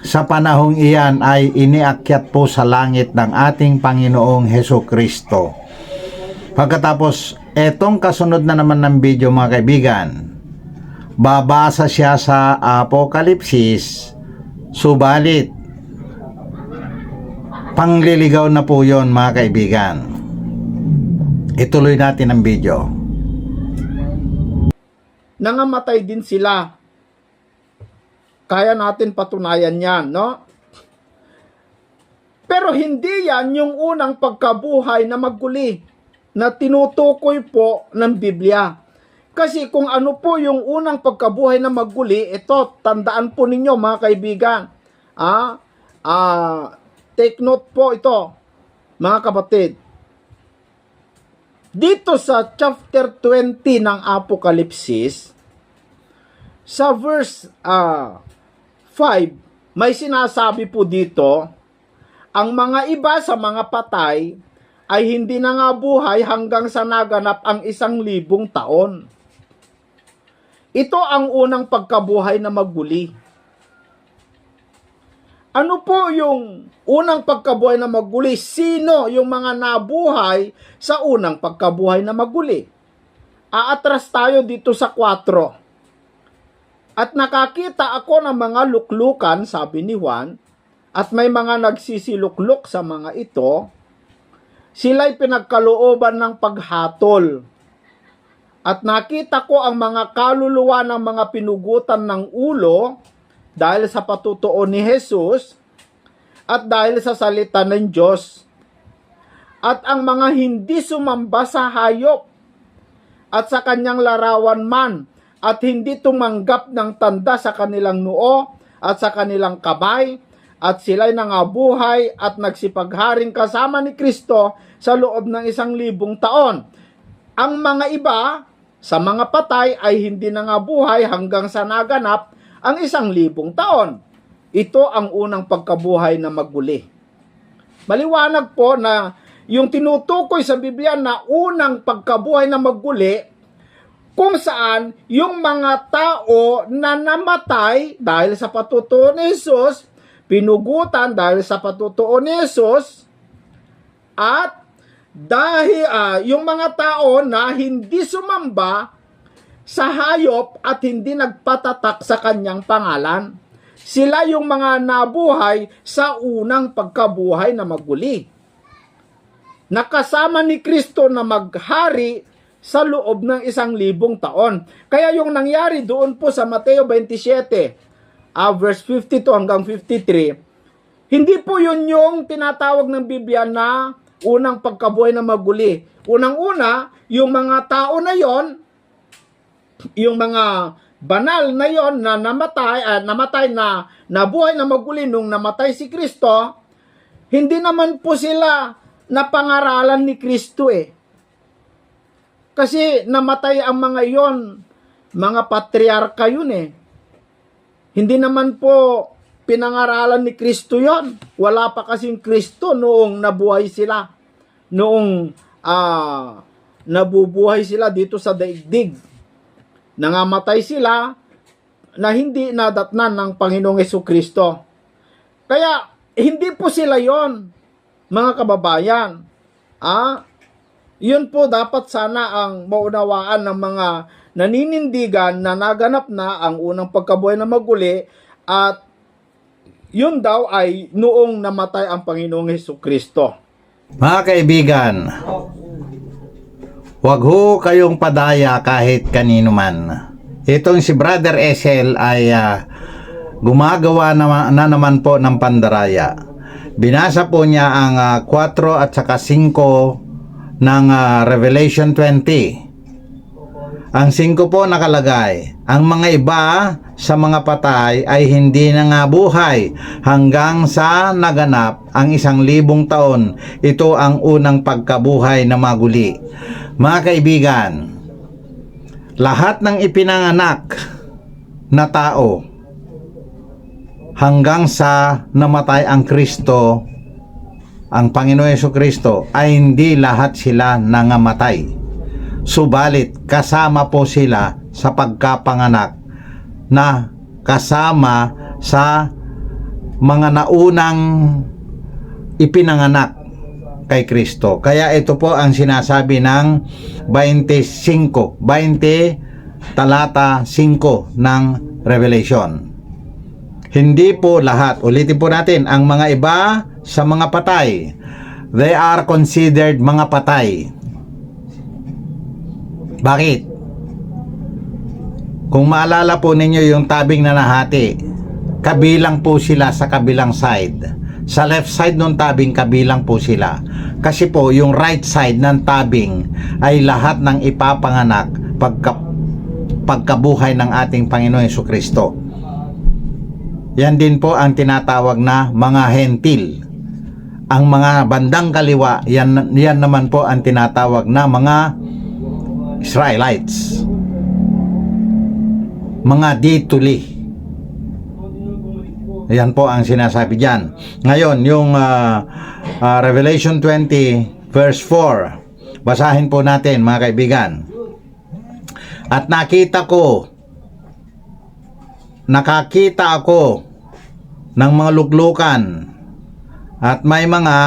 sa panahong iyan ay iniakyat po sa langit ng ating Panginoong Hesukristo. Pagkatapos, etong kasunod na naman ng video, mga kaibigan, babasa siya sa Apokalipsis, subalit pangliligaw na po yon, mga kaibigan. Ituloy natin ang video. Nangamatay din sila. Kaya natin patunayan yan, no? Pero hindi yan yung unang pagkabuhay na maguli na tinutukoy po ng Biblia. Kasi kung ano po yung unang pagkabuhay na maguli, ito, tandaan po ninyo, mga kaibigan. Take note po ito, mga kapatid. Dito sa chapter 20 ng Apokalipsis, sa verse 5, may sinasabi po dito, ang mga iba sa mga patay ay hindi na nga buhay hanggang sa naganap ang 1,000 taon. Ito ang unang pagkabuhay na maguli. Ano po yung unang pagkabuhay na maguli? Sino yung mga nabuhay sa unang pagkabuhay na maguli? Aatras tayo dito sa 4. At nakakita ako ng mga luklukan, sabi ni Juan, at may mga nagsisilukluk sa mga ito. Sila'y pinagkalooban ng paghatol. At nakita ko ang mga kaluluwa ng mga pinugutan ng ulo dahil sa patutuo ni Jesus at dahil sa salita ng Diyos. At ang mga hindi sumamba sa hayop at sa kanyang larawan man at hindi tumanggap ng tanda sa kanilang noo at sa kanilang kabay, at sila'y nangabuhay at nagsipagharing kasama ni Kristo sa loob ng 1,000 taon. Ang mga iba sa mga patay ay hindi nangabuhay hanggang sa naganap ang 1,000 taon. Ito ang unang pagkabuhay na maguli. Maliwanag po na yung tinutukoy sa Biblia na unang pagkabuhay na maguli, kung saan yung mga tao na namatay dahil sa patutuo ni Jesus, pinugutan dahil sa patutuo ni Jesus, at dahil yung mga tao na hindi sumamba sa hayop at hindi nagpatatak sa kanyang pangalan. Sila yung mga nabuhay sa unang pagkabuhay na maguli. Nakasama ni Kristo na maghari sa loob ng 1,000 taon. Kaya yung nangyari doon po sa Mateo 27, verse 52 hanggang 53, hindi po yun yung tinatawag ng Biblia na unang pagkabuhay na maguli. Unang-una, yung mga tao na yon, yung mga banal na yon na namatay na nabuhay na maguli nung namatay si Kristo, hindi naman po sila napangaralan ni Kristo Kasi namatay ang mga yon, mga patriarka yun Hindi naman po pinangaralan ni Kristo yon. Wala pa kasing Kristo noong nabuhay sila. Noong nabubuhay sila dito sa daigdig. Nangamatay sila na hindi nadatnan ng Panginoong Hesukristo. Kaya hindi po sila yon, mga kababayan. Yun po dapat sana ang maunawaan ng mga naninindigan na naganap na ang unang pagkabuhay na maguli, at yun daw ay noong namatay ang Panginoong Hesukristo. Mga kaibigan, Huwag ho kayong padaya kahit kanino man. Itong si Brother Esel ay gumagawa na naman po ng pandaraya. Binasa po niya ang 4 at saka 5 ng Revelation 20. Ang 5 po nakalagay, ang mga iba sa mga patay ay hindi na nga buhay hanggang sa naganap ang 1,000 taon. Ito ang unang pagkabuhay na maguli. Mga kaibigan, lahat ng ipinanganak na tao hanggang sa namatay ang Kristo, ang Panginoon Jesucristo, ay hindi lahat sila nangamatay. Subalit kasama po sila sa pagkapanganak na kasama sa mga naunang ipinanganak kay Kristo. Kaya ito po ang sinasabi ng 20 talata 5 ng Revelation. Hindi po lahat, ulitin po natin, ang mga iba sa mga patay, they are considered mga patay. Bakit? Kung maalala po ninyo yung tabing na nahati, kabilang po sila sa kabilang side. Sa left side ng tabing, kabilang po sila. Kasi po, yung right side ng tabing ay lahat ng ipapanganak pagkabuhay ng ating Panginoon Jesucristo. Yan din po ang tinatawag na mga hentil. Ang mga bandang kaliwa, yan naman po ang tinatawag na mga Israelites, mga dituli. Yan po ang sinasabi dyan. Ngayon, yung Revelation 20 verse 4, basahin po natin mga kaibigan. At nakakita ako ng mga luklukan at may mga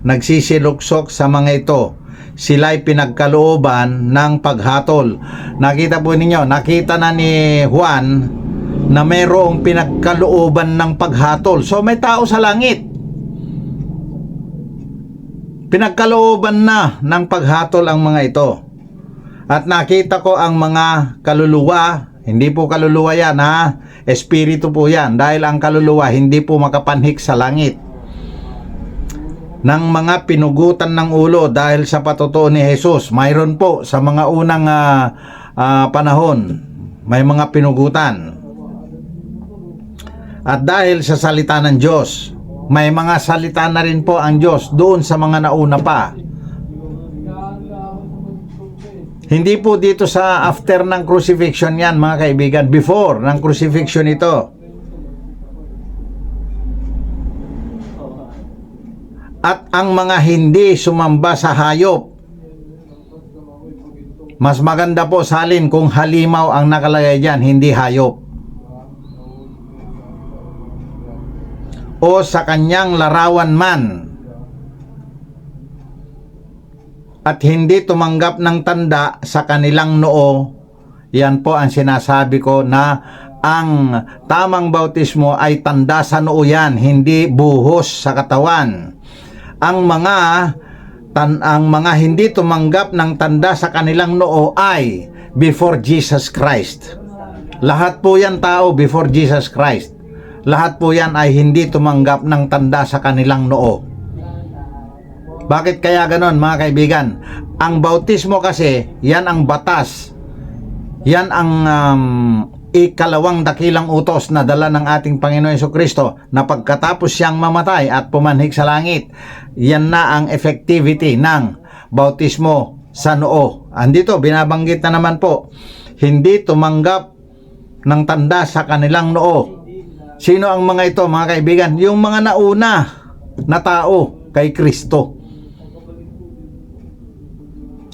nagsisiluksok sa mga ito. Sila'y pinagkalooban ng paghatol. Nakita po ninyo, nakita na ni Juan na mayroong pinagkalooban ng paghatol. So may tao sa langit. Pinagkalooban na ng paghatol ang mga ito. At nakita ko ang mga kaluluwa, hindi po kaluluwa yan ha, espiritu po yan, dahil ang kaluluwa hindi po makapanhik sa langit, ng mga pinugutan ng ulo dahil sa patutuo ni Jesus. Mayroon po sa mga unang panahon, may mga pinugutan. At dahil sa salita ng Diyos, may mga salita na rin po ang Diyos doon sa mga nauna pa. Hindi po dito sa after ng crucifixion yan mga kaibigan, before ng crucifixion ito. At ang mga hindi sumamba sa hayop, mas maganda po salin kung halimaw ang nakalagay dyan, hindi hayop. O sa kanyang larawan man, at hindi tumanggap ng tanda sa kanilang noo. Yan po ang sinasabi ko na ang tamang bautismo ay tanda sa noo yan, hindi buhos sa katawan. Ang mga hindi tumanggap ng tanda sa kanilang noo ay before Jesus Christ. Lahat po yan tao before Jesus Christ. Lahat po yan ay hindi tumanggap ng tanda sa kanilang noo. Bakit kaya ganon mga kaibigan? Ang bautismo kasi, yan ang batas. Yan ang ikalawang dakilang utos na dala ng ating Panginoon Jesucristo, na pagkatapos siyang mamatay at pumanhik sa langit, yan na ang effectivity ng bautismo sa noo. Andito, binabanggit na naman po, hindi tumanggap ng tanda sa kanilang noo. Sino ang mga ito mga kaibigan? Yung mga nauna na tao kay Kristo.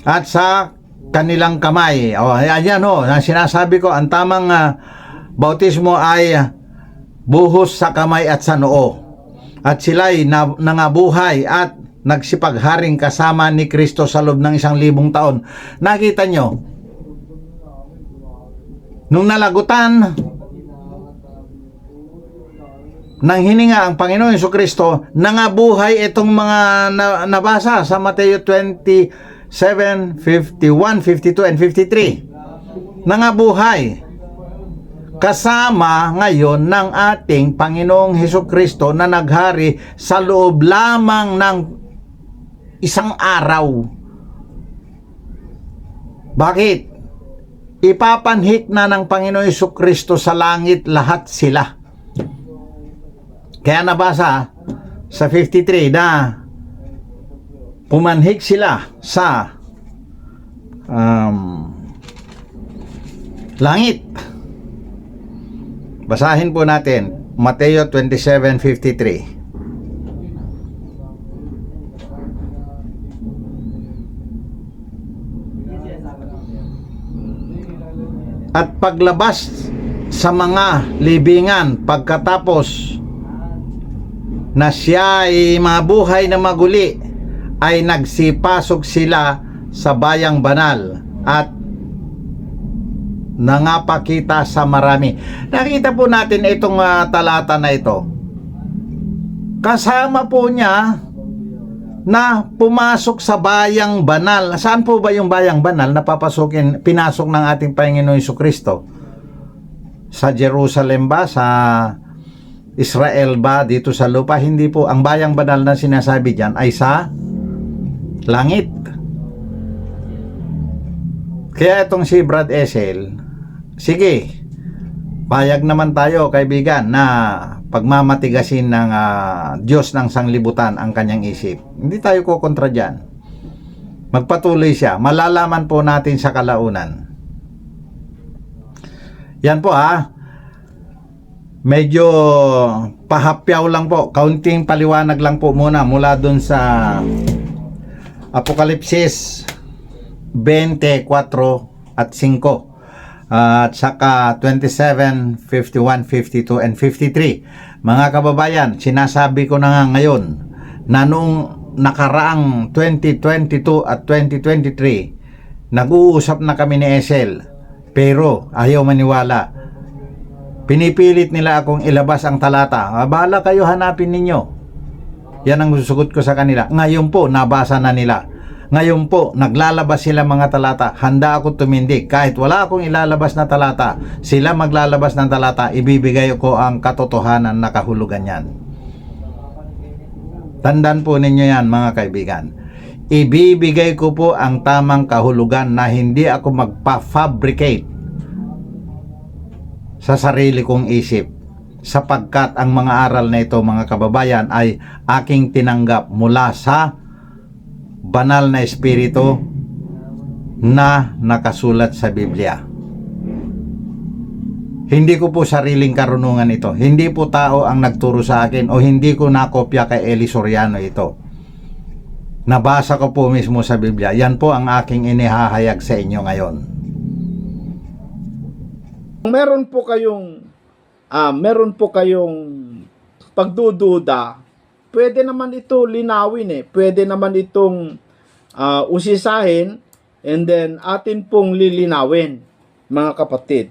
At sa kanilang kamay. Ayan sinasabi ko, ang tamang bautismo ay buhos sa kamay at sa noo. At sila'y nangabuhay at nagsipagharing kasama ni Kristo sa loob ng 1,000 taon. Nakita nyo, nung nalagutan nang hininga ang Panginoon Jesucristo, nangabuhay itong mga nabasa sa Mateo 26 51, 52, and 53. Nangabuhay kasama ngayon ng ating Panginoong Hesukristo na naghari sa loob lamang ng isang araw. Bakit? Ipapanhik na ng Panginoong Hesukristo sa langit lahat sila. Kaya nabasa sa 53 na pumanhik sila sa langit. Basahin po natin Mateo 27:53. At paglabas sa mga libingan pagkatapos na siya ay mabuhay na maguli, ay nagsipasok sila sa bayang banal at nangapakita sa marami. Nakita po natin itong talata na ito. Kasama po niya na pumasok sa bayang banal. Saan po ba yung bayang banal na pinasok ng ating Panginoon Jesucristo? Sa Jerusalem ba? Sa Israel ba? Dito sa lupa? Hindi po. Ang bayang banal na sinasabi dyan ay sa langit. Kaya itong si Brad Esel, sige, payag naman tayo, kaibigan, na pagmamatigasin ng Diyos ng sanglibutan ang kanyang isip. Hindi tayo kukontra dyan. Magpatuloy siya. Malalaman po natin sa kalaunan. Yan po medyo pahapyaw lang po. Kaunting paliwanag lang po muna mula dun sa Apokalipsis 24 at 5. At saka 27, 51, 52, and 53. Mga kababayan, sinasabi ko na nga ngayon na noong nakaraang 2022 at 2023, nag-uusap na kami ni Esel, pero ayaw maniwala. Pinipilit nila akong ilabas ang talata. Bahala kayo, hanapin ninyo. Yan ang susugot ko sa kanila. Ngayon po, nabasa na nila. Ngayon po, naglalabas sila mga talata. Handa ako tumindig. Kahit wala akong ilalabas na talata, sila maglalabas ng talata, ibibigay ko ang katotohanan na kahulugan yan. Tandaan po ninyo yan, mga kaibigan. Ibibigay ko po ang tamang kahulugan na hindi ako magpa-fabricate sa sarili kong isip. Sapagkat ang mga aral na ito, mga kababayan, ay aking tinanggap mula sa banal na espiritu na nakasulat sa Biblia. Hindi ko po sariling karunungan ito. Hindi po tao ang nagturo sa akin o hindi ko nakopya kay Eli Soriano ito. Nabasa ko po mismo sa Biblia. Yan po ang aking inihahayag sa inyo ngayon. Meron po kayong pagdududa, pwede naman ito linawin pwede naman itong usisahin, and then atin pong lilinawin, mga kapatid.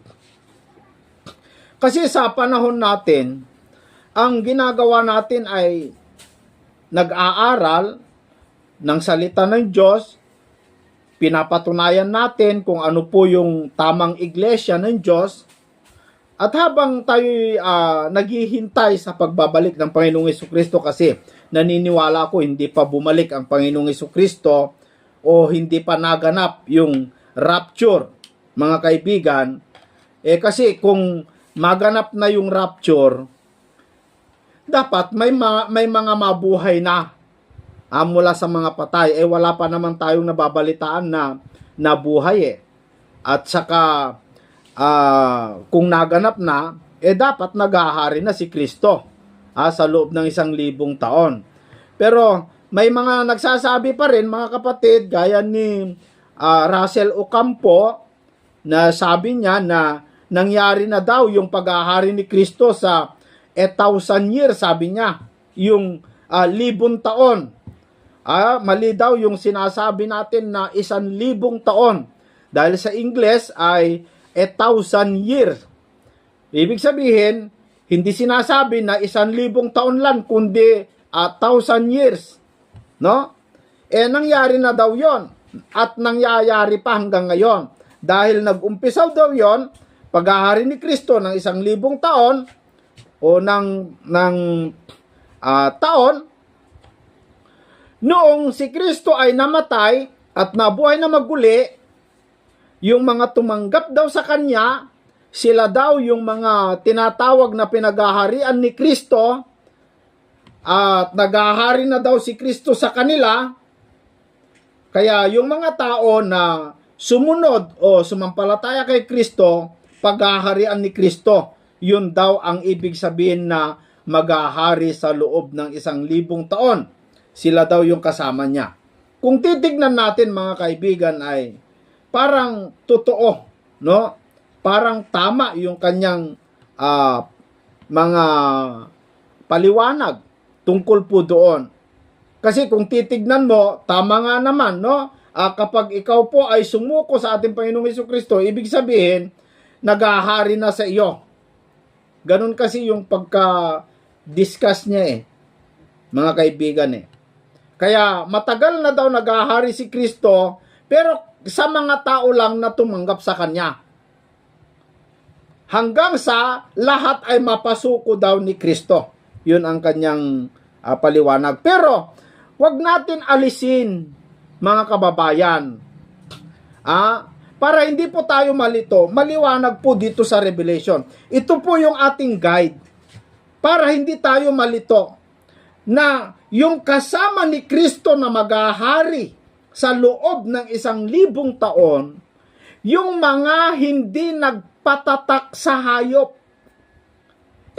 Kasi sa panahon natin, ang ginagawa natin ay nag-aaral ng salita ng Diyos, pinapatunayan natin kung ano po yung tamang iglesia ng Diyos. At habang tayo naghihintay sa pagbabalik ng Panginoong Jesucristo, kasi naniniwala ako hindi pa bumalik ang Panginoong Jesucristo o hindi pa naganap yung rapture, mga kaibigan, kasi kung maganap na yung rapture, dapat may mga mabuhay na mula sa mga patay. Wala pa naman tayong nababalitaan na nabuhay At saka kung naganap na, dapat naghahari na si Kristo sa loob ng 1,000 taon. Pero may mga nagsasabi pa rin, mga kapatid, gaya ni Russell Ocampo, na sabi niya na nangyari na daw yung paghahari ni Kristo sa 1,000 years, sabi niya, yung 1,000 taon. Mali daw yung sinasabi natin na 1,000 taon. Dahil sa Ingles ay 1,000 years. Ibig sabihin, hindi sinasabi na 1,000 taon lang, kundi 1,000 years. No? Nangyari na daw yon. at nangyayari pa hanggang ngayon. Dahil nag-umpisaw daw yon, paghahari ni Kristo ng 1,000 taon o ng taon, noong si Kristo ay namatay at nabuhay na maguli, yung mga tumanggap daw sa Kanya, sila daw yung mga tinatawag na pinaghaharian ni Kristo, at naghahari na daw si Kristo sa kanila. Kaya yung mga tao na sumunod o sumampalataya kay Kristo, paghaharian ni Kristo, yun daw ang ibig sabihin na maghahari sa loob ng 1,000 taon. Sila daw yung kasama niya. Kung titignan natin mga kaibigan ay parang totoo, no? Parang tama yung kanyang mga paliwanag tungkol po doon. Kasi kung titignan mo, tama nga naman, no? Kapag ikaw po ay sumuko sa ating Panginoong Jesucristo, ibig sabihin, naghahari na sa iyo. Ganun kasi yung pagka-discuss niya mga kaibigan Kaya matagal na daw naghahari si Kristo, pero sa mga tao lang na tumanggap sa Kanya. Hanggang sa lahat ay mapasuko daw ni Kristo. Yun ang kanyang paliwanag. Pero, wag natin alisin, mga kababayan. Para hindi po tayo malito, maliwanag po dito sa Revelation. Ito po yung ating guide. Para hindi tayo malito na yung kasama ni Kristo na maghahari sa loob ng 1,000 taon, yung mga hindi nagpatatak sa hayop.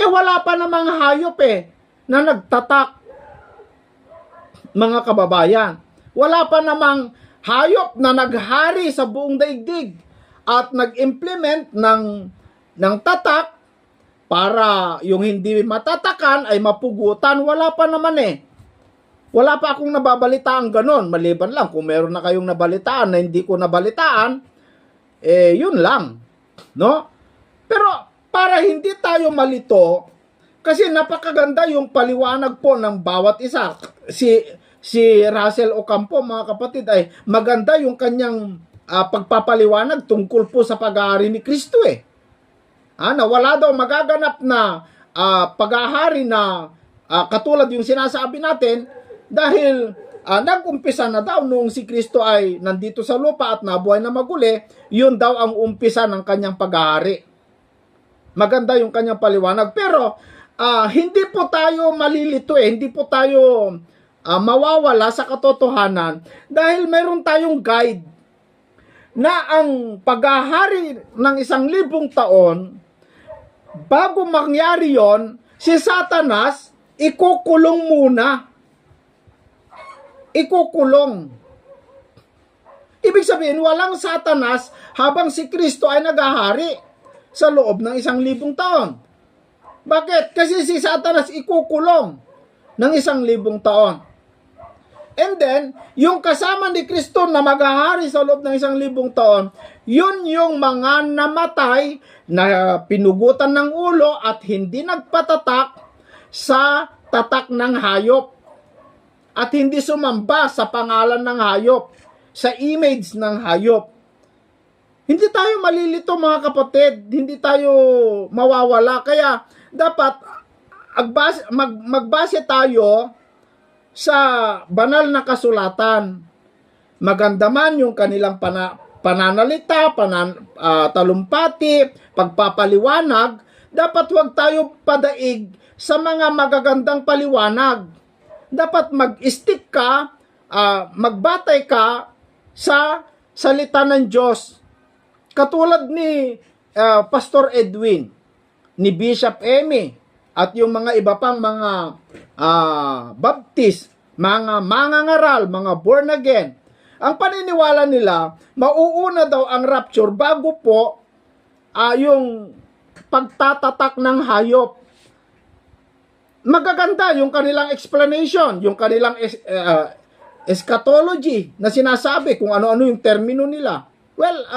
Wala pa namang hayop na nagtatak, mga kababayan. Wala pa namang hayop na naghari sa buong daigdig at nag-implement ng tatak para yung hindi matatakan ay mapugutan. Wala pa naman Wala pa akong nababalitaan ganon. Maliban lang kung meron na kayong nabalitaan na hindi ko nabalitaan, yun lang. No? Pero para hindi tayo malito, kasi napakaganda yung paliwanag po ng bawat isa. Si Russell Ocampo, mga kapatid, ay maganda yung kanyang pagpapaliwanag tungkol po sa pag-ahari ni Kristo na wala daw magaganap na pag-ahari na katulad yung sinasabi natin dahil nag-umpisa na daw noong si Kristo ay nandito sa lupa at nabuhay na maguli, yun daw ang umpisa ng kanyang pag-ahari. Maganda yung kanyang paliwanag. Pero hindi po tayo malilito hindi po tayo mawawala sa katotohanan dahil mayroon tayong guide na ang pag-ahari ng 1,000 taon, bago mangyari yon, si Satanas ikukulong muna. Ikukulong. Ibig sabihin, walang Satanas habang si Kristo ay naghahari sa loob ng 1,000 taon. Bakit? Kasi si Satanas ikukulong ng 1,000 taon. And then, yung kasama ni Kristo na maghahari sa loob ng 1,000 taon, yun yung mga namatay na pinugutan ng ulo at hindi nagpatatak sa tatak ng hayop. At hindi sumamba sa pangalan ng hayop, sa image ng hayop. Hindi tayo malilito, mga kapatid. Hindi tayo mawawala. Kaya dapat magbase tayo sa banal na kasulatan. Maganda man yung kanilang pananalita, talumpati, pagpapaliwanag. Dapat huwag tayo padaig sa mga magagandang paliwanag. Dapat mag-stick ka, magbatay ka sa salita ng Diyos. Katulad ni Pastor Edwin, ni Bishop Emmy, at yung mga iba pang mga Baptist, mga mangangaral, mga born again. Ang paniniwala nila, mauuna daw ang rapture bago po yung pagtatatak ng hayop. Magaganda yung kanilang explanation, yung kanilang eschatology na sinasabi kung ano-ano yung termino nila. Well,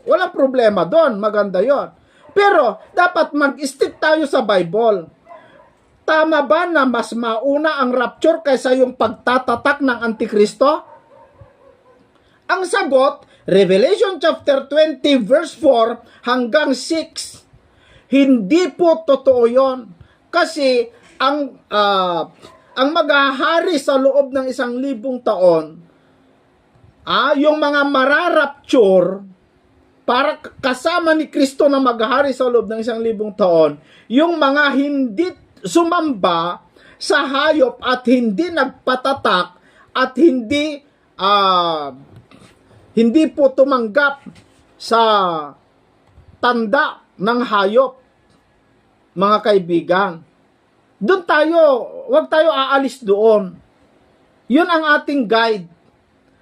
walang problema doon, maganda yon. Pero dapat mag-stick tayo sa Bible. Tama ba na mas mauna ang rapture kaysa yung pagtatatak ng Antikristo? Ang sagot, Revelation chapter 20 verse 4 hanggang 6. Hindi po totoo yon. Kasi ang maghahari sa loob ng 1,000 taon, yung mga mararapture, para kasama ni Kristo na maghahari sa loob ng 1,000 taon, yung mga hindi sumamba sa hayop at hindi nagpatatak at hindi po tumanggap sa tanda ng hayop, mga kaibigan. Doon tayo, wag tayo aalis doon. Yun ang ating guide.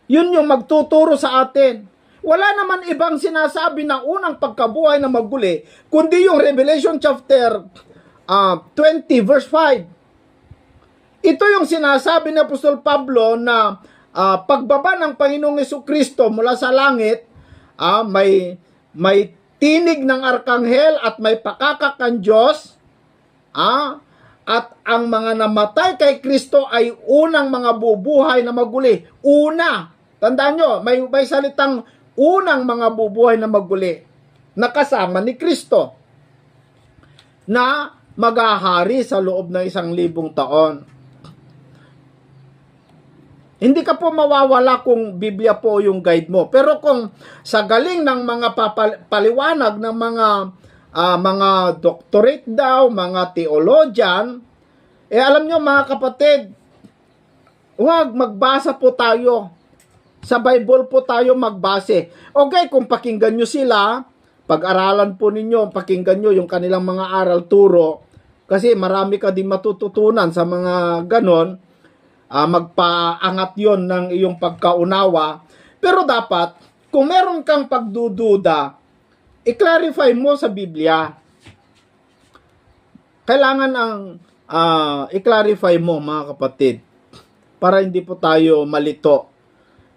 Yun yung magtuturo sa atin. Wala naman ibang sinasabi na unang pagkabuhay na maguli, kundi yung Revelation chapter 20 verse 5. Ito yung sinasabi ni Apostol Pablo na pagbaba ng Panginoong Jesucristo mula sa langit, may tinig ng arkanghel at may pakakak ang Diyos, at ang mga namatay kay Kristo ay unang mga bubuhay na maguli. Una, tandaan nyo, may salitang unang mga bubuhay na maguli, nakasama ni Kristo, na maghahari sa loob ng 1,000 taon. Hindi ka po mawawala kung Biblia po yung guide mo. Pero kung sa galing ng mga paliwanag ng mga doctorate daw, mga theologian, alam nyo mga kapatid, huwag magbasa po tayo. Sa Bible po tayo magbase. Okay, kung pakinggan nyo sila, pag-aralan po ninyo, pakinggan nyo yung kanilang mga aral turo, kasi marami ka din matututunan sa mga ganon, magpaangat yon ng iyong pagkaunawa. Pero dapat, kung meron kang pagdududa, i-clarify mo sa Biblia. Kailangan i-clarify mo, mga kapatid, para hindi po tayo malito.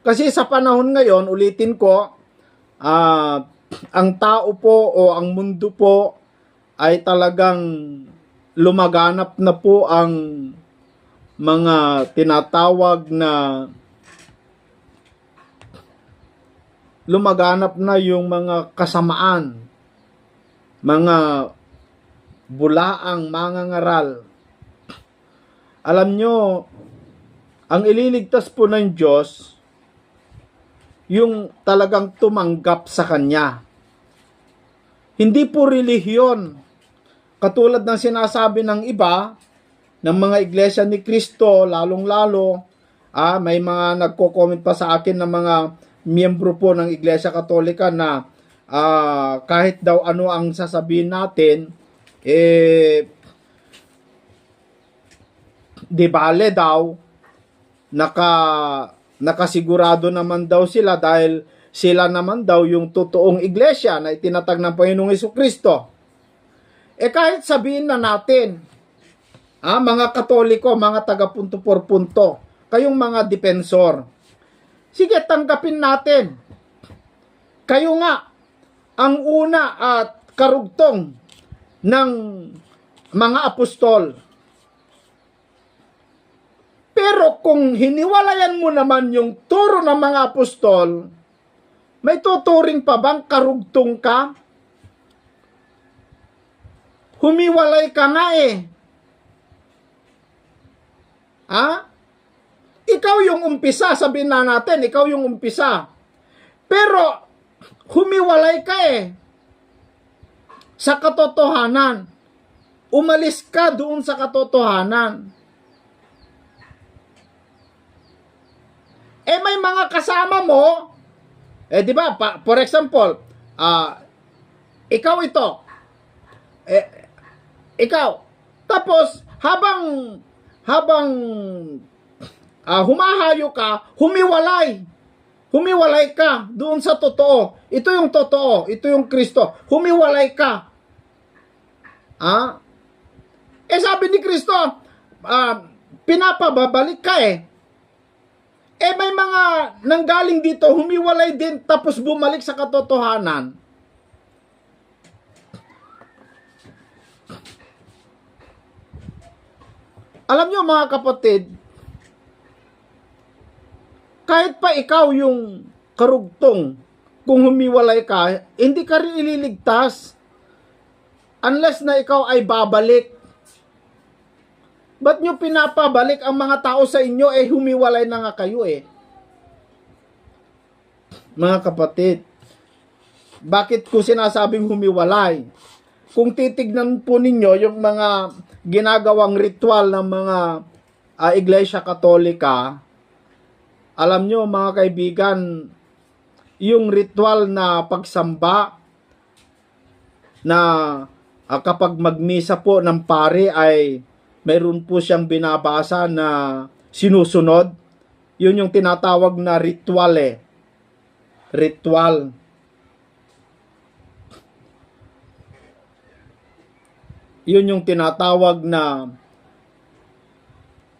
Kasi sa panahon ngayon, ulitin ko, ang tao po o ang mundo po ay talagang lumaganap na po ang mga tinatawag na lumaganap na yung mga kasamaan, mga bulaang mangangaral. Alam nyo, ang ililigtas po ng Diyos, yung talagang tumanggap sa Kanya. Hindi po relihiyon. Katulad ng sinasabi ng iba, ng mga iglesia ni Kristo, lalong-lalo, may mga nagko-comment pa sa akin ng mga miyembro po ng Iglesia Katolika na kahit daw ano ang sasabihin natin, di bale daw, nakasigurado naman daw sila dahil sila naman daw yung totoong iglesia na itinatag ng Panginoong Jesucristo. Kahit sabihin na natin, mga Katoliko, mga taga-punto por punto, kayong mga depensor, sige, tanggapin natin. Kayo nga ang una at karugtong ng mga apostol. Pero kung hiniwalayan mo naman yung turo ng mga apostol, may tuturing pa bang karugtong ka? Humiwalay ka nga Ikaw yung umpisa, sabihin na natin, ikaw yung umpisa. Pero, humiwalay ka sa katotohanan. Umalis ka doon sa katotohanan. May mga kasama mo, di ba, for example, ikaw ito, ikaw, tapos, habang humahayo ka, humiwalay ka doon sa totoo. Ito yung totoo, ito yung Kristo. Humiwalay ka. Sabi ni Kristo, pinapababalik ka may mga nanggaling dito, humiwalay din, tapos bumalik sa katotohanan. Alam nyo mga kapatid, kahit pa ikaw yung karugtong. Kung humiwalay ka, hindi ka rin ililigtas. Unless na ikaw ay babalik. Ba't nyo pinapabalik ang mga tao sa inyo? Humiwalay na nga kayo Mga kapatid, bakit ko sinasabing humiwalay? Kung titignan po ninyo yung mga ginagawang ritual ng mga Iglesia Katolika, alam nyo mga kaibigan, yung ritual na pagsamba na kapag magmisa po ng pare ay mayroon po siyang binabasa na sinusunod. Yun yung tinatawag na ritual Ritual. Yun yung tinatawag na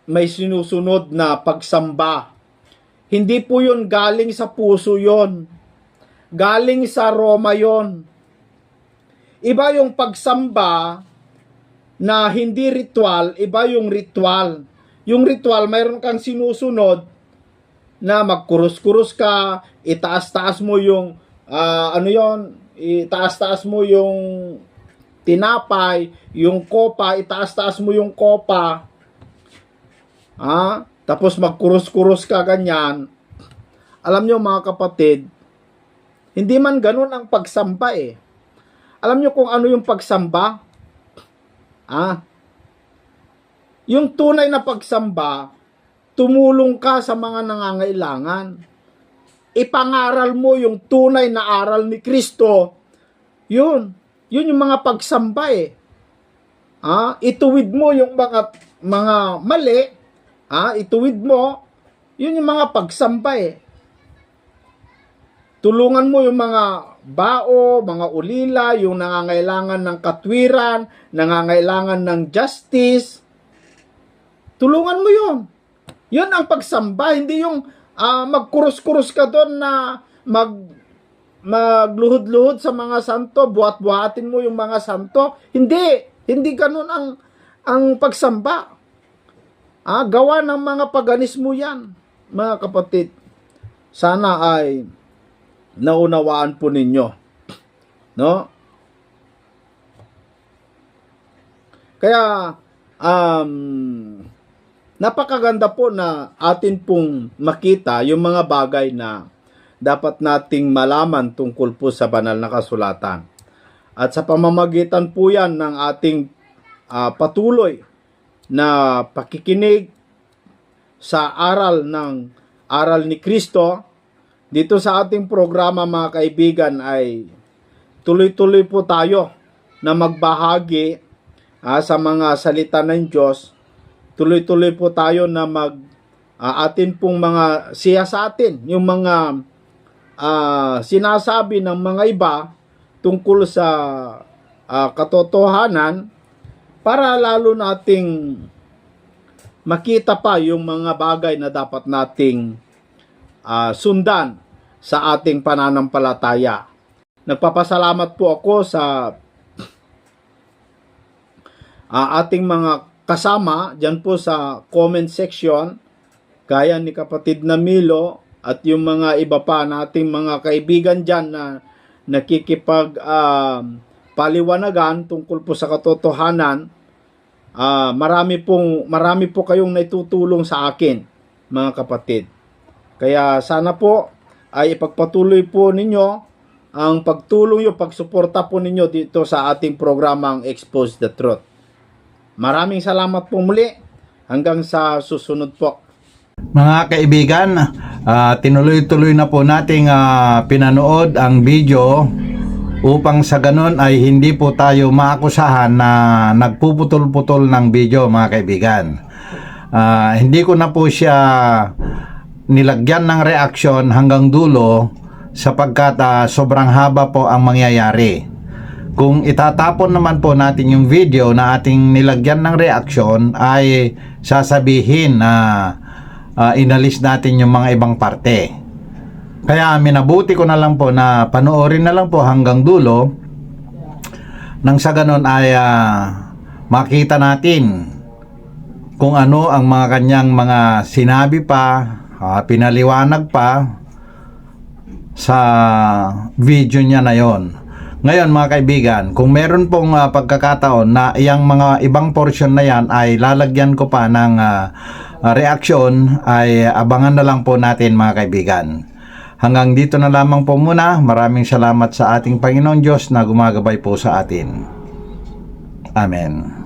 may sinusunod na pagsamba. Hindi po yun galing sa puso yun. Galing sa Roma yun. Iba yung pagsamba na hindi ritual, iba yung ritual. Yung ritual, mayroon kang sinusunod na magkurus-kurus ka, itaas-taas mo yung, itaas-taas mo yung tinapay, yung kopa, itaas-taas mo yung kopa. Tapos magkurus-kurus ka ganyan. Alam nyo mga kapatid, hindi man ganun ang pagsamba Alam nyo kung ano yung pagsamba? Yung tunay na pagsamba, tumulong ka sa mga nangangailangan. Ipangaral mo yung tunay na aral ni Kristo. Yun yung mga pagsamba Ituwid mo yung mga mali. Ituwid mo. Yun yung mga pagsamba Tulungan mo yung mga bao, mga ulila, yung nangangailangan ng katwiran, nangangailangan ng justice. Tulungan mo yun. Yun ang pagsamba, hindi yung magkurus-kurus ka doon na magluhod-luhod sa mga santo, buhat-buhatin mo yung mga santo. Hindi ganun ang pagsamba. Gawa ng mga paganismo yan, mga kapatid. Sana ay naunawaan po ninyo. No? Kaya, napakaganda po na atin pong makita yung mga bagay na dapat nating malaman tungkol po sa banal na kasulatan. At sa pamamagitan po yan ng ating patuloy na pakikinig sa aral ni Kristo, dito sa ating programa mga kaibigan ay tuloy-tuloy po tayo na magbahagi sa mga salita ng Diyos. Tuloy-tuloy po tayo na atin pong mga siya sa atin, yung mga sinasabi ng mga iba tungkol sa katotohanan para lalo nating makita pa yung mga bagay na dapat nating sundan sa ating pananampalataya. Nagpapasalamat po ako sa ating mga kasama dyan po sa comment section, gaya ni kapatid na Milo at yung mga iba pa nating mga kaibigan dyan na nakikipag paliwanagan tungkol po sa katotohanan. Marami po kayong naitutulong sa akin, mga kapatid. Kaya sana po ay ipagpatuloy po ninyo ang pagtulong nyo, pagsuporta po ninyo dito sa ating programang Expose the Truth. Maraming salamat po muli. Hanggang sa susunod po. Mga kaibigan, tinuloy-tuloy na po nating pinanood ang video upang sa ganon ay hindi po tayo maakusahan na nagpuputol-putol ng video, mga kaibigan. Hindi ko na po siya nilagyan ng reaksyon hanggang dulo sapagkat sobrang haba po ang mangyayari. Kung itatapon naman po natin yung video na ating nilagyan ng reaksyon ay sasabihin na inalis natin yung mga ibang parte. Kaya minabuti ko na lang po na panoorin na lang po hanggang dulo nang sa ganon ay makita natin kung ano ang mga kanyang mga sinabi pa, pinaliwanag pa, sa video niya na yon. Ngayon mga kaibigan, kung meron pong pagkakataon na iyang mga ibang portion na yan ay lalagyan ko pa ng reaksyon, ay abangan na lang po natin mga kaibigan. Hanggang dito na lamang po muna. Maraming salamat sa ating Panginoon Diyos na gumagabay po sa atin. Amen.